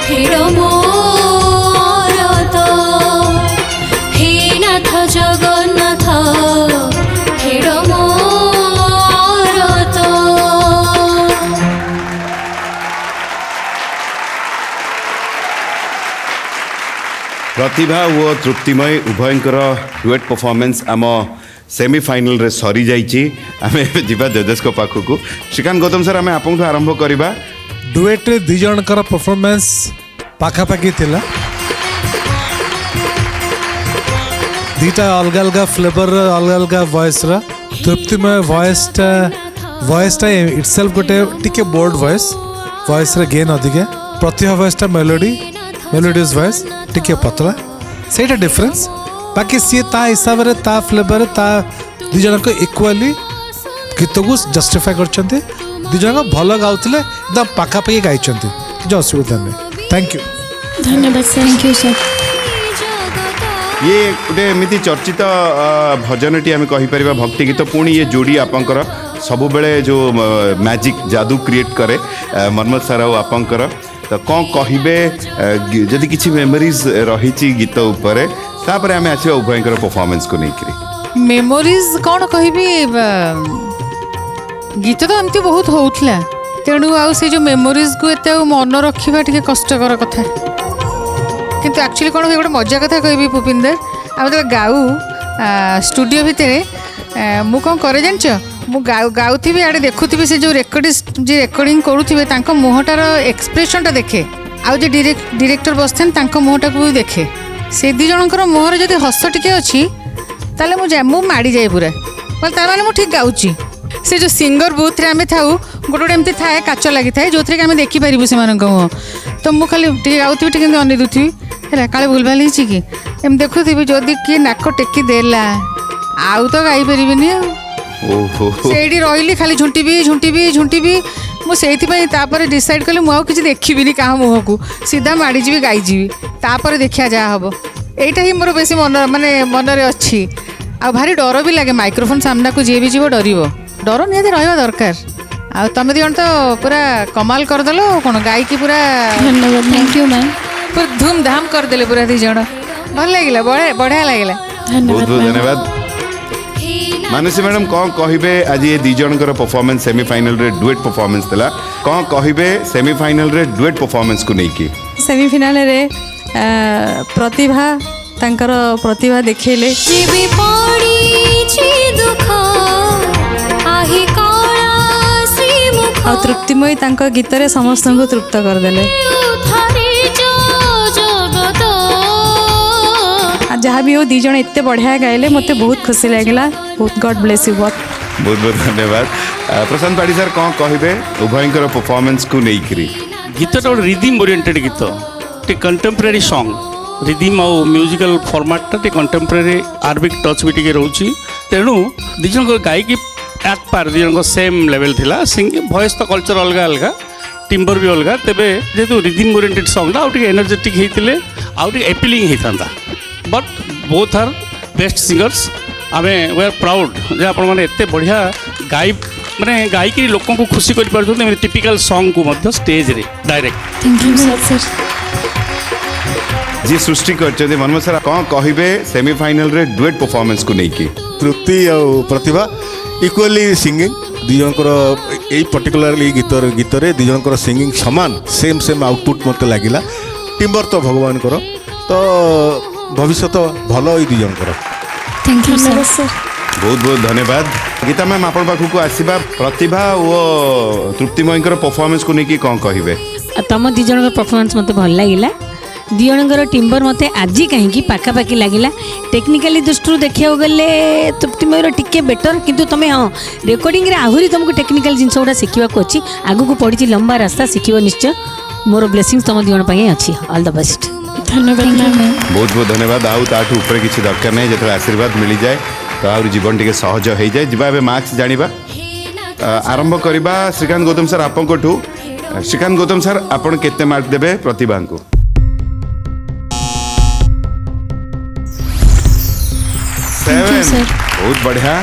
फेर मोर तो हे नाथ जगन्नाथ फेर मोर तो प्रतिभा वो तृप्तिमय उभयंकर डुएट परफॉर्मेंस आम सेमीफाइनल रे सरी जाइए आम जा जजेस को पाखक श्रीकांत गौतम सर आम आपको आरंभ करवा डुएट रे दी जनकर परफॉर्मेंस पाखापाखि थिला दीटा अलग अलग फ्लेवर अलग अलग वॉइस रा तृप्तिमय वॉइसटा इटसेल्फ गोटे टिके बोल्ड वॉइस रे गेन अधिक प्रतिभा वॉइसटा मेलोडियस वॉइस टिके पतला सेटा डिफरेंस बाकी सी ता हिसाब रे ता फ्लेवर ता दी जन को इक्वाली गीत को जस्टिफाई करछन्ते दी जन भल गाउथिले एकदम पाखापाखि गाइछन्ते जो असुविधा नहीं थैंक यू धन्यवाद सर थैंक यू सर ये गोटे एमती चर्चित भजनटी आम कहीपर भक्ति गीत पुणी ये जोड़ी आपंकर सब बेले जो मैजिक जादू क्रिएट करे मनमोहन सर आपंकर तो कौन कहे जदि किसी मेमोरीज रही गीत उपर तापर आम आसवा उभयंकर परफॉर्मेंस को लेकर मेमोरीज कौन कहबी गीत तो एमती बहुत होउथला तेणु आउ से जो मेमोरीज को एते मन रखा टे कष्टकर कथा किंतु एक्चुअली कौन गोटे मजा कथा कहबी पुपिंदर आम जो गाऊ स्टूडियो भितर मु कौन करे जानच मु गाउथी आड़े देखुथी से जो रेकर्डिंग करुवे मुहटार एक्सप्रेशनटा देखे आउ जो डायरेक्टर बसते मुहटा को भी देखे से दी जनकर मुहर जब हस टिके अच्छी ताले मु माड़ी जाए पूरा बोले तार माने मु ठीक गाउची से जो सिंगर बुथ रे आमे थाउ गोटे गोटे एमती थाए काच लगी थाए जो थे आम देखिपारू से मुँह तो मुझे खाली टे गाउथी टे अन दूथी है काले भूलभाल हो कि एम देखुथी जदि किए नाक टेकी देला आउ तो गाई पारिनी से रही खाली झुंटी मुझे डिसाइड कली मुझे किसी देखी क्या मुँह को सीधा माड़ीजी गाईजी तापर देखा जहाँ हम यहीटा ही मोर बेसी मन माने मनरे अच्छी आ भारी डर भी लगे माइक्रोफोन सामना को जी भी जीव डर निहाती रहा दरकार आ तुम दी तो पूरा कमाल करदेल कौन गायकी पूरा धन्यवाद थैंक यू मैम पूरा धूमधाम करदेले पूरा दी जन भल लगे बढ़िया लगे बहुत बहुत धन्यवाद मानसी मैडम कौन कहे आज ये दी जनकर परफॉर्मेंस सेमीफाइनल रे डुएट परफॉर्मेंस थिला कौन कहे सेमीफाइनल रे डुएट परफॉर्मेंस को लेकिन सेमीफाइनल रे प्रतिभा तांकर प्रतिभा देखेले आ तृप्तिमय तांकर गीत रे समस्त को तृप्त करदेले जहाँ भी हो दी जन एत बढ़िया गाइले मते बहुत खुशी लगला बहुत गॉड ब्लेस यू बहुत बहुत धन्यवाद प्रशांत पाड़ी सर कौन कहे उभयंकर परफॉर्मेंस को लेकर गीतटा गोटे रिदिम ओरिएंटेड गीत टे कंटेम्परेरी सॉन्ग रिदिम और म्यूजिकल फॉर्मेटटा टे कंटेम्परेरी आरबिक टच भी टिके रहउची तेणु दी जन गायकी एक पार दी जन सेम लेवल थिला सिंगिंग वॉइस तो कल्चर अलग अलग टिम्बर भी अलग तेबे जेतु रिदिम ओरिएंटेड सॉन्गटा आउ टिके एनर्जेटिक हेतिले आउ टिके एपिलिंग हेतांता but both are best singers आम वी आर प्राउड जे आपण मैंने एत बढ़िया गाई माने गायकी लोकों को खुशी कर पार्टी टिपिकल सॉन्ग को मध्य स्टेज रे डायरेक्ट थैंक यू सर जी सृष्टि कर मनमोहन सर कौन कहे सेमीफाइनल रे डुएट परफॉर्मेंस को लेकिन तृप्ति और प्रतिभा इक्वाली सिंगिंग दी जनकर यही पर्टिकुलारली गीत रे दी जनकर सिंगिंग समान सेम आउटपुट मत लगिला टिम्बर तो भगवान कर तो भविष्य तो भल ही दी जनकर थैंक यू सर बहुत बहुत धन्यवाद गीता मैम आपण पाखक आसवा प्रतिभा और तृप्तिमयकर परफॉर्मेंस को लेकिन कौन कहे तुम दी जन परफॉर्मेंस मत भल लगे दी जनकर टिम्बर मत आज कहीं पाखापाखि लगे टेक्निकाली दृष्टि देखा गले तृप्तिमयर टिके बेटर किंतु तुम हाँ रेकर्डिंग रे आहरी तुमको टेक्निकल जिनस गुड़ा शिखा अच्छी आगू पड़ी लंबा रास्ता शिखब निश्चय मोर ब्लेसिंग्स तुम दी जन अच्छी ऑल द बेस्ट धन्यवाद मैम बहुत बहुत धन्यवाद आउ ताठू ऊपर किसी दरकार नहीं जो आशीर्वाद मिल जाए तो आउर जीवन टे सहज हो जाए जी मार्क्स जाना आरंभ करवा श्रीकांत गौतम सर आपको श्रीकांत गौतम सर आपन केते मार्क देबे प्रतिभा को 7 बहुत बढ़िया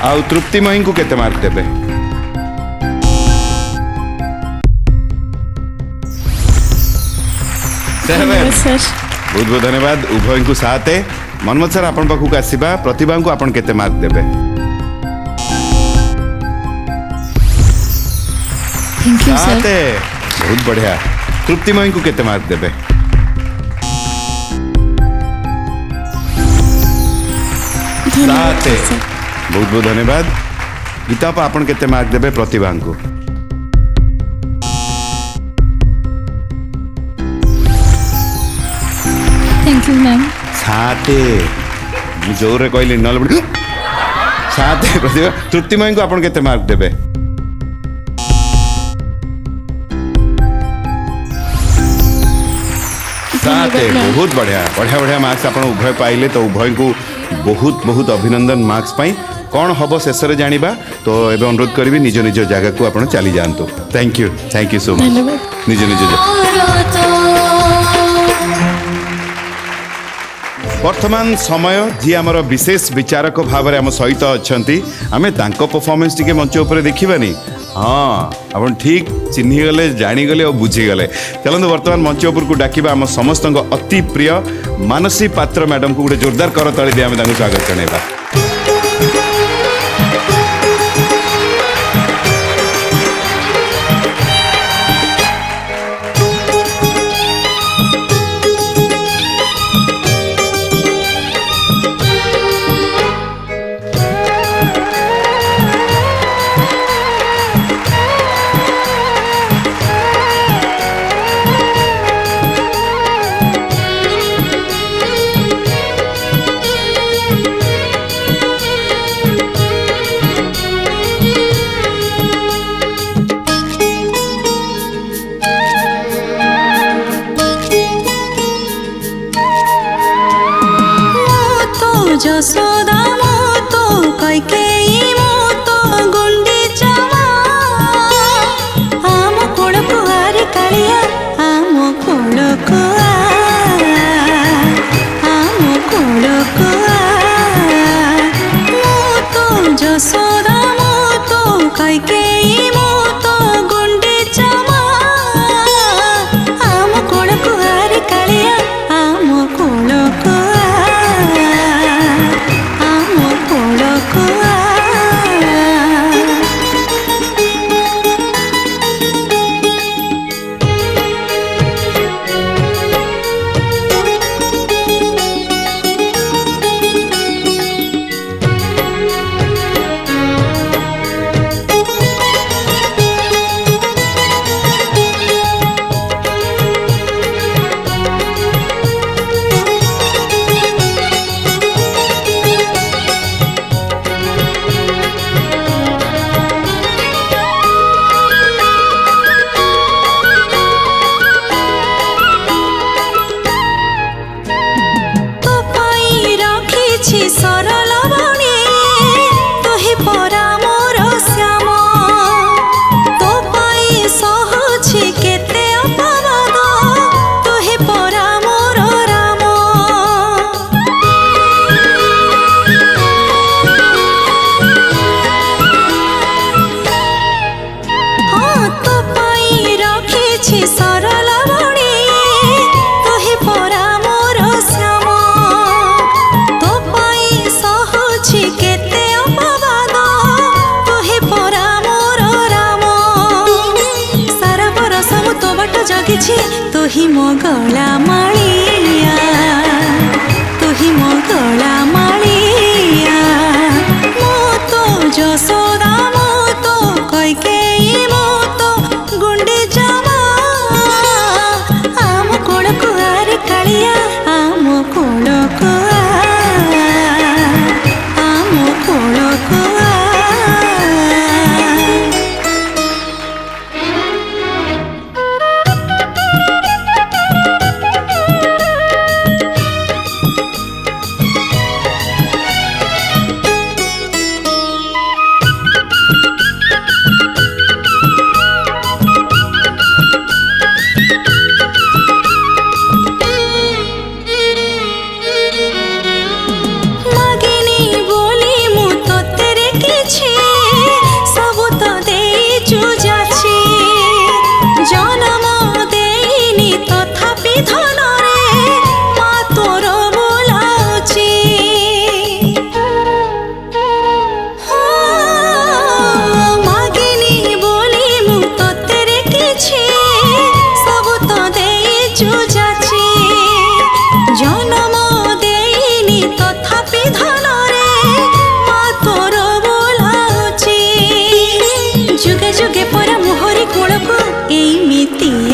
आउ तृप्तिमयी को केते मार्क देबे सर बहुत बहुत धन्यवाद उभय को साथ मनमोहन सर आपण पाखक आसवा प्रतिभा को आपण केते मार्क देबे थैंक यू साथ सर बहुत बढ़िया तृप्तिमय को केते मार्क देबे साथ बहुत बहुत धन्यवाद गीता आप आपण केते मार्क देबे प्रतिभा को थैंक यू मैम साथे जोर कहली नल साथे प्रतिभा तृप्तिमय को आपण केते मार्क देबे साथे बहुत बढ़िया बढ़िया बढ़िया मार्क्स आपण उभय पाइले तो उभय को बहुत बहुत अभिनंदन मार्क्स पाई कौन हम शेष में जाना तो एवं अनुरोध करी निज निज जगह को आप चली जातु थैंक यू सो मच निज निज वर्तमान समय जी आमर विशेष विचारक भाव में आम सहित अच्छा आम परफॉर्मेंस टी मंच उपर देखानी हाँ आप ठीक चिन्हीगले जाणीगले और बुझीगले चलते वर्तमान मंच उपर को डाकिबा आम समस्त अति प्रिय मानसी पात्र मैडम को गोटे जोरदार करताली दी आम स्वागत जनाइबा যশোদা মতো কইকেই মতো গুন্ডি চামা আম কোড়কু আরে কালিয়া আম কোড়কু মতো যশোদা মতো কইকেই মতো গুন্ডি চামা আম কোড়কু আরে কালিয়া আম কোড়কু तू ही मो गला मालिया तू ही मो गला मालिया मो तो जसोदा मो तो कइकेई मो तो गुंडे जामा आम कोड़कु आरे कालिया आम कोड़कु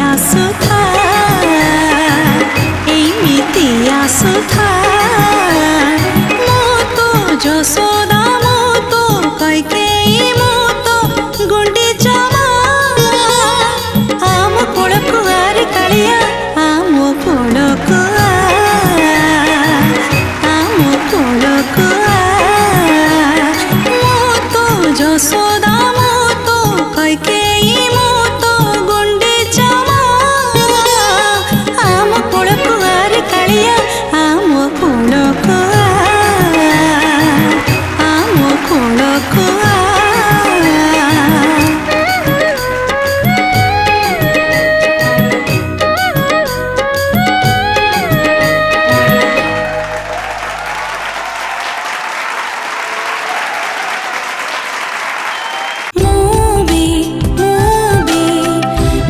आसुथा एमिति आसुथा मो तो जसोदा मो तो कैकेयी मो तो गुंडीचा आम कोल कुआरी कालिया आम कोल आम कोल मो तो जसोदा मो तो कैकेयी मो तो गुंडीचा आम कोल कुआरी कालिया आम कोल आम कोल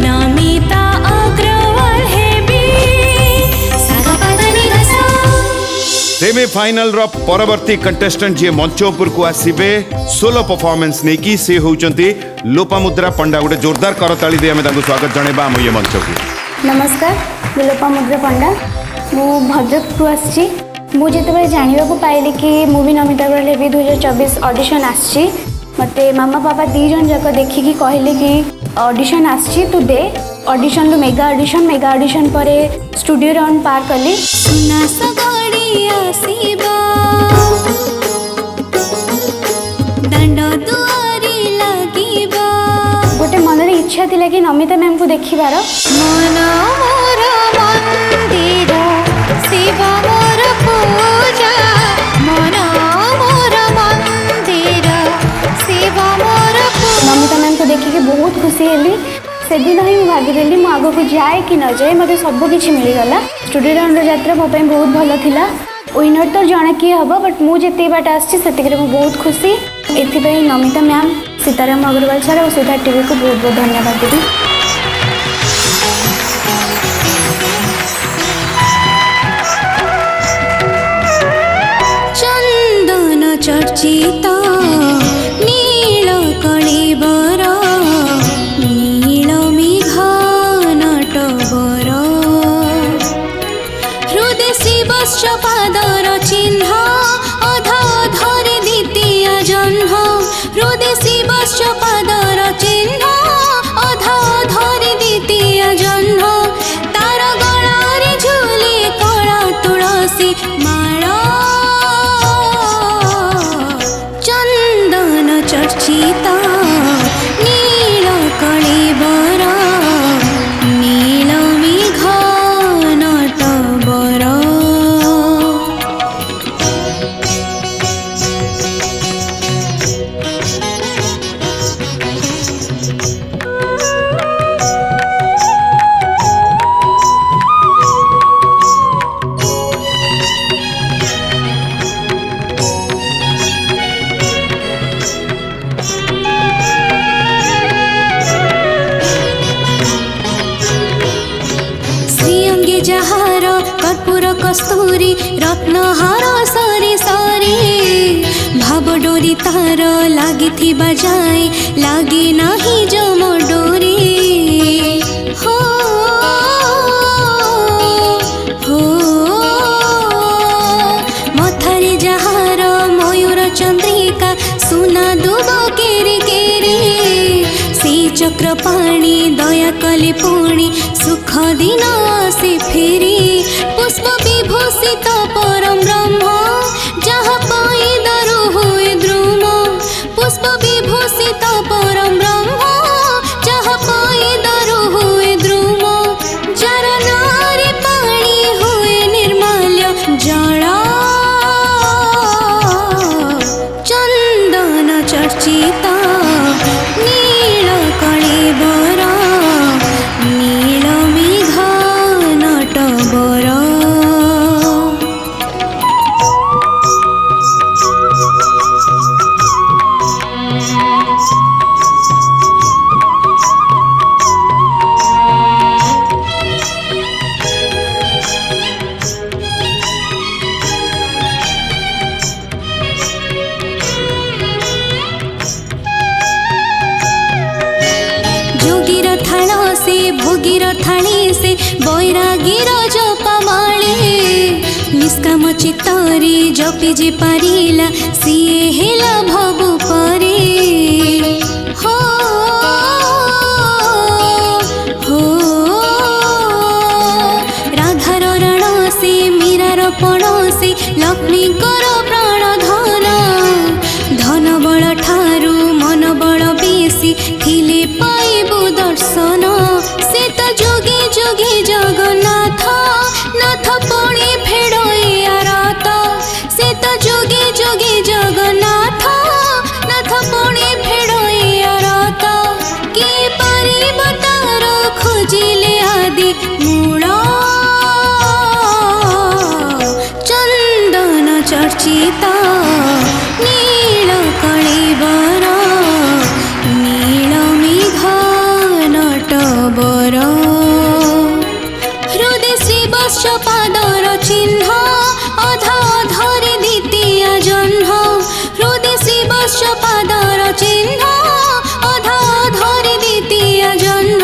नमिता अग्रवाल हेबी सेमीफाइनल रो परवर्ती कंटेस्टेंट जे मंच ऊपर को आसीबे सोलो परफॉर्मेंस नै कि से होउचंती लोपामुद्रा पंडा। गोटे जोरदार करताली दे हमें तांको स्वागत जणेबा हम ये मंच को। नमस्कार ମୁଁ ଲୋପାମୁଦ୍ରା ପଣ୍ଡା ମୁଁ ଭଦ୍ରକରୁ ଆସିଛି। ମୁଁ ଯେତେବେଳେ ଜାଣିବାକୁ ପାଇଲି କି ମୁଁ ବି ନମିତା ଅଗ୍ରୱାଲ ହେବି 2024 ଅଡ଼ିସନ୍ ଆସିଛି, ମୋତେ ମାମା ବାପା ଦୁଇ ଜଣ ଯାକ ଦେଖିକି କହିଲେ କି ଅଡ଼ିସନ୍ ଆସିଛି ତୁ ଦେ। ଅଡ଼ିସନ୍ରୁ ମେଗା ଅଡ଼ିସନ୍ ପରେ ଷ୍ଟୁଡ଼ିଓରେ ଅନ୍ ପାର୍ କଲି। सुना सगड़ी आसीबा दंड दुआरी लागिबा ଗୋଟେ ମନରେ ଇଚ୍ଛା ଥିଲା କି ନମିତା ମ୍ୟାମ୍କୁ ଦେଖିବାର। मन मोर मंदिर शिव मोर पूजा मन मोर मंदिर शिव मोर नमिता ମ୍ୟାମ୍କୁ ଦେଖିକି ବହୁତ ଖୁସି ହେଲି। ସେଦିନ ହିଁ ମୁଁ ଭାବିଦେଲି ମୁଁ ଆଗକୁ ଯାଏ କି ନ ଯାଏ ମୋତେ ସବୁ କିଛି ମିଳିଗଲା। ଷ୍ଟୁଡ଼ିଓର ଯାତ୍ରା ମୋ ପାଇଁ ବହୁତ ଭଲ ଥିଲା। ୱିନର ତ ଜଣେ କିଏ ହେବ, ବଟ୍ ମୁଁ ଯେତିକି ବାଟ ଆସିଛି ସେତିକିରେ ମୁଁ ବହୁତ ଖୁସି। ଏଥିପାଇଁ ନମିତା ମ୍ୟାମ୍, ସୀତାରାମ ଅଗ୍ରୱାଲ ସାର୍ ଆଉ ସୁଧା ଟିଭିକୁ ବହୁତ ବହୁତ ଧନ୍ୟବାଦ ଦେବି। चंदन चर्चित नील कलिबर नील मेघन टबर हृदय शिवश्च पादर चिह्न अधा धरे द्वितीय जह्न हृदय शिवश्च पादर चिह्न अधा धरे द्वितीय जह्न तार गलारे झुली कला तुलसी माला चंदन चर्चित नील कलिबर नील मेघन टबर श्रीअंगे जहार कर्पूर कस्तूरी रत्नहार सरी सरी भाव डोरी तार लागी बजाए लागे नाही जम डोरी हो हो मथारे जहार मयूर चंद्रिका सुना दुब केरी केरी से चक्र पाणी दया कले पुणी सुख दिन आसे फेरी पुष्प विभूषित परम ब्रह्म जहाँ पाई दरु हुए द्रुम पुष्प विभूषित परम ब्रह्म जहाँ पाई दरु हुए द्रुम जर नारी पाणी हुए निर्माल्य जल चंदन चर्चित नील कलिबर नील मेघन टबर थाली से बैरागीर जपमाळे निष्काम चित्तरे जपि जे पारिला सिए हेला भव परे हो हो राधार रण से मीरार पण से लक्ष्मी कर प्राण धन धन बल ठारू मन बल बेसी थिले पाइबु दर्शन से त जोगी जोगी जगन्नाथ नाथ पुणी फेड़इया रात से त जोगी जोगी जगन्नाथ नाथ पुणी फेड़इया रात कि पारिब तार खोजिले आदि मूल चंदन चर्चिता नील कळिबर नील मेघ नटबर हृदय श्रीवत्स पादर चिन्ह अधा धरे द्वितीय जन्म हृदय श्रीवत्स पादर चिन्ह अधा धरे द्वितीय जन्म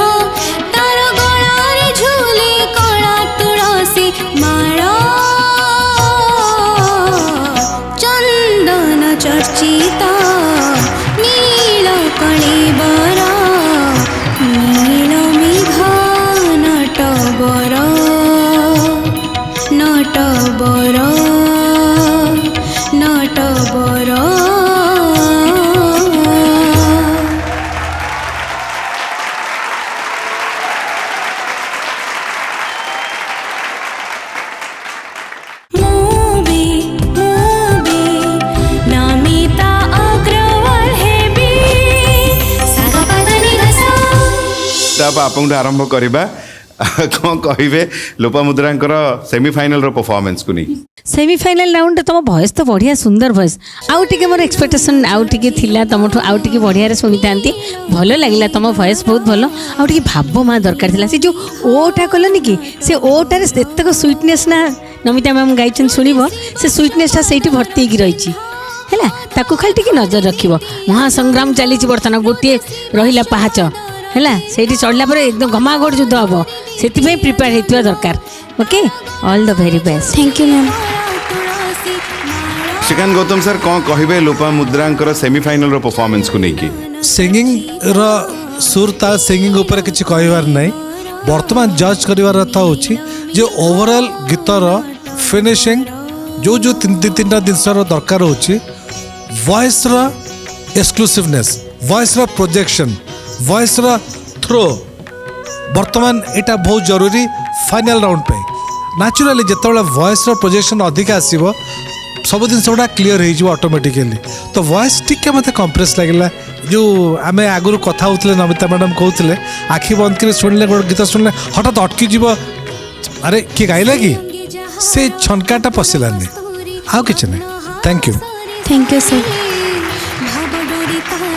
तार गलारे झुले कला तुलसी माळ चंदन चर्चिता नील कळिबर नील मेघ नटबर नटबर नटबर नामिता अग्रवाल हेबी अब आपन आरंभ करबा कौन कहिबे लोपामुद्रांकर सेमीफाइनल रो परफॉर्मेंस को नहीं सेमीफाइनाल राउंड तुम भॉइस तो बढ़िया सुंदर भॉइस आउ टिके मोर एक्सपेक्टेशन आउ टिके थिला तुमठु आउ टिके बढ़िया रे सुनी थांती भलो लागला तुम भॉइस बहुत भलो आउ टिके भाबो मा दरकार थिला से जो ओटा कलनी कि से ओटा रे एतक स्वीटनेस ना नमिता मैम गाइछन सुनिबो से स्वीटनेस ता सेठी भर्ती की रहिछि हैला ताकू खाली टिके नजर रखिबो महासंग्राम चली बर्तन गोटे रहिला पहाच हैला सेठी चढ़ला पर एकदम घमाघोट युद्ध हम से प्रिपेयर होता दरकार okay all the very best thank you ma'am Shrikant Gautam sir कौन कहिबे लोपामुद्रांकर सेमीफाइनल रो परफॉर्मेंस को नहीं सिंगिंग रो सुर ताल सिंगिंग ऊपर किसी कहबार नहीं वर्तमान जज करिवार अर्थ होची जे ओवरऑल गीतर फिनिशिंग जो जो तीन जिनस दरकार होची वॉइस रो एक्सक्लूसिवनेस वॉइस रो प्रोजेक्शन वॉइस रो थ्रो वर्तमान एटा बहुत जरूरी फाइनल राउंड पे नेचुराली जिते वॉइस रो प्रोजेक्शन अधिक आसीबो सब जिन गुड़ा क्लीयर हो ऑटोमेटिकली तो वॉइस टिके मत कंप्रेस लगे जो आम आगुरी कथा होते नमिता मैडम कहते आखि बंद कर शुणिले गोटे गीत शुणिले हठात अटकी जीव अरे किए गाइला कि से छनकाटा पशिलानी आउ कि ना थैंक यू सर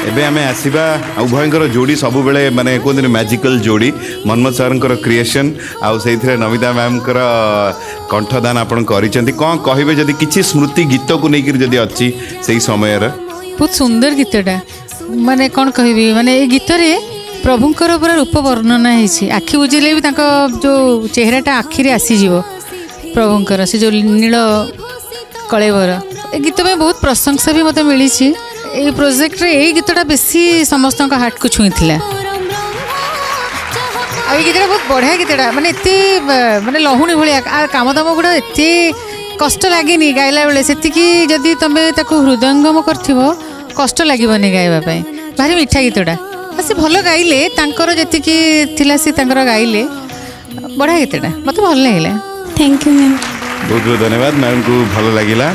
एबे आमे आसीबा उभयंकर जोड़ी सबु बेले माने कोन मैजिकल जोड़ी मनमोहन सरंकर क्रिएशन आउ सेइथरे नमिता मैम कर कंठदान आपण करिसेंती कोन कहिबे जदी किछि स्मृति गीत को नेकिर जदी अछि सेही समय रे बहुत सुंदर गीतटा माने कौन कहबी माने ए गीत रे प्रभुंकर पूरा रूप वर्णना होइछि आखि बुझिले भी तांको जो चेहराटा आखि रे आसी जीवो प्रभुंकर से जो नील कलेवर ए गीत में बहुत प्रशंसा भी मते मिली छी ए प्रोजेक्ट रे ए गीतटा बेसी समस्त का हार्ट को छुई थिला आ ए गीतटा बहुत बढ़िया गीतटा माने एते माने लहुणी भलिया काम दाम गुडा एते कष्ट लागेनी गाइला बेले सेति कि जदी तमे ताको हृदयंगम करथिबो कष्ट लागबनी गाइबा पई भारी मिठा गीतटा से भल गाइले तांकर जति कि थिला से तांकर गाइले बढ़िया गीतटा मते भल लागला थैंक यू मैम बहुत बहुत धन्यवाद मैम को भल लागिला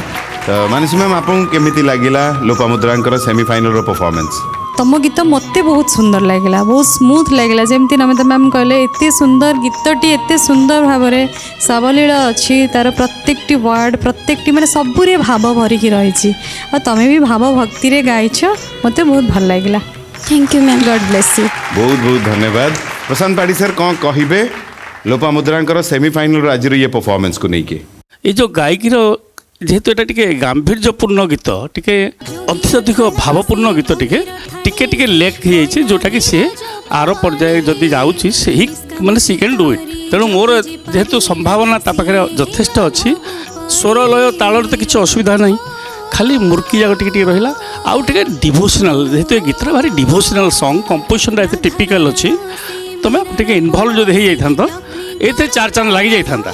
तो मानसी मैम आपन केमिति लागिला लोपामुद्रांकर सेमीफाइनल रो परफॉर्मेंस तुम गीत मत बहुत सुंदर लगे बहुत स्मूथ लगे जमी नमिता मैम कहले एत सुंदर गीतटी एत सुंदर भाव में सावलीला अच्छी तार प्रत्येक वर्ड प्रत्येक माने सबुरे भाव भरिकी रही तुम्हें भी भाव भक्ति रे गाइछ मत बहुत भल लगे thank you ma'am God bless you बहुत बहुत धन्यवाद प्रशांत पाड़ी सर कौन कहिबे लोपामुद्रांकर सेमीफाइनल आज ये परफॉर्मेंस को नहीं ये जो गायकीर जेहेतु एटा टिके गांभीर्यपूर्ण गीत टिके अत्यधिक भावपूर्ण गीत टिके टिके टिके लेक हो जोटा कि सी आर पर्याय जदि जाऊँगी ही माने सी कैन डू इट तेणु मोर जेहेतु संभावना ता पाखे यथेष्ट अच्छी स्वर लय ताल तो किसी असुविधा नहीं खाली मुर्की जाक टी रहा आउ टे डिभोशनाल जेहेतु गीत भारी डिभोशनाल सॉन्ग कंपोजिशन एत टिपिकल अच्छी तुम टे इनवल्व जब हो जाता ये चार चांद लगी जाता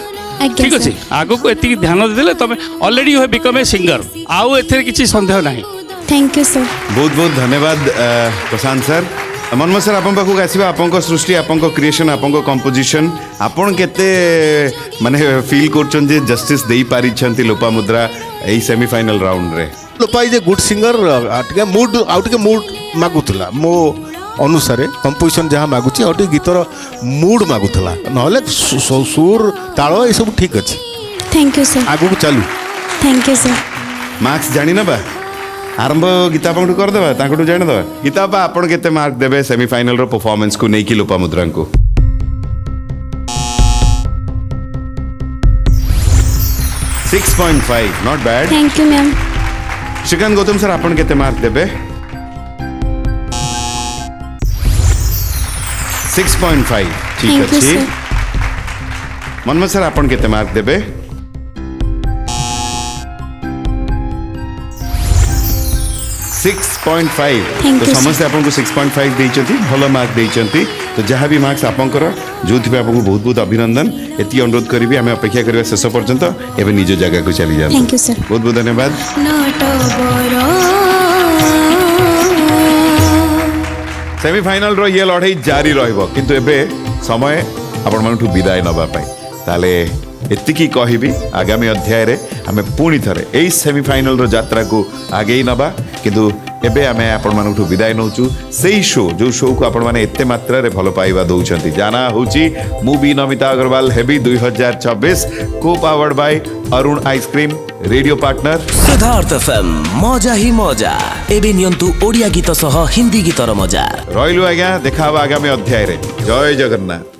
ठीक अच्छे आग को एति ध्यान देदेले तुम already you have become a singer आउ एथे किसी संदेह नहीं थैंक यू सर बहुत बहुत धन्यवाद प्रशांत सर मनमोहन सर आपन पाखक आसीबा आपन सृष्टि आपन क्रिएशन आपन कंपोजिशन आपन केते माने फील करछन जे जस्टिस देई पारि छंती लोपामुद्रा एई सेमीफाइनल राउंड रे Lopa is a good singer आउट के मूड मागुतला मो अनुसार कंपोजिशन जहाँ मागुची और गीतर मूड मागुला ना सुर ताल ये सब ठीक अच्छे थैंक यू सर आगू चलू थैंक यू सर मार्क्स जानी नबा आरंभ गीता आपन करदेबा ताकटू जानी दबा गीता बा आपन केते मार्क देबे सेमीफाइनल रो परफॉर्मेंस को नेकी लोपामुद्रा को 6.5 not bad thank you ma'am Shrikant Gautam sir आपन केते मार्क देबे 6.5 ठीक Thank you, अच्छे sir. मनमोहन सर आपन केते मार्क देबे 6.5 Thank तो you, समस्त आपन को 6.5 देइचंती भलो मार्क देइचंती तो जहाँ भी मार्क्स आपनकर जोथि आपन को बहुत बहुत अभिनंदन एति अनुरोध करिबी हमें अपेक्षा करिबा शेष पर्यंत एबे निज जगह को चली जान Thank you, sir. बहुत बहुत धन्यवाद सेमीफाइनल रो ये लड़ाई जारी रहिबो किंतु एबे समय आपण मानठू विदाय नबा पाई ताले एतिकी कहिबी आगामी अध्याय रे हमें पुणी थरे एई सेमीफाइनल रो यात्रा को आगे नबा किंतु एबे हमें आपण मानठू विदाय नौचु सेई शो जो शो को आपण माने एते मात्रा रे भलो पाइबा दउछंती जाना होची मूवी नमिता अग्रवाल हेवी 2026 को powered by Arun ice cream radio partner Siddharth FM मजा ही मजा एबे नियंतु ओडिया गीत सह हिंदी गीतर मजा रहिलु आज्ञा देखा आगामी अध्याय रे जय जगन्नाथ।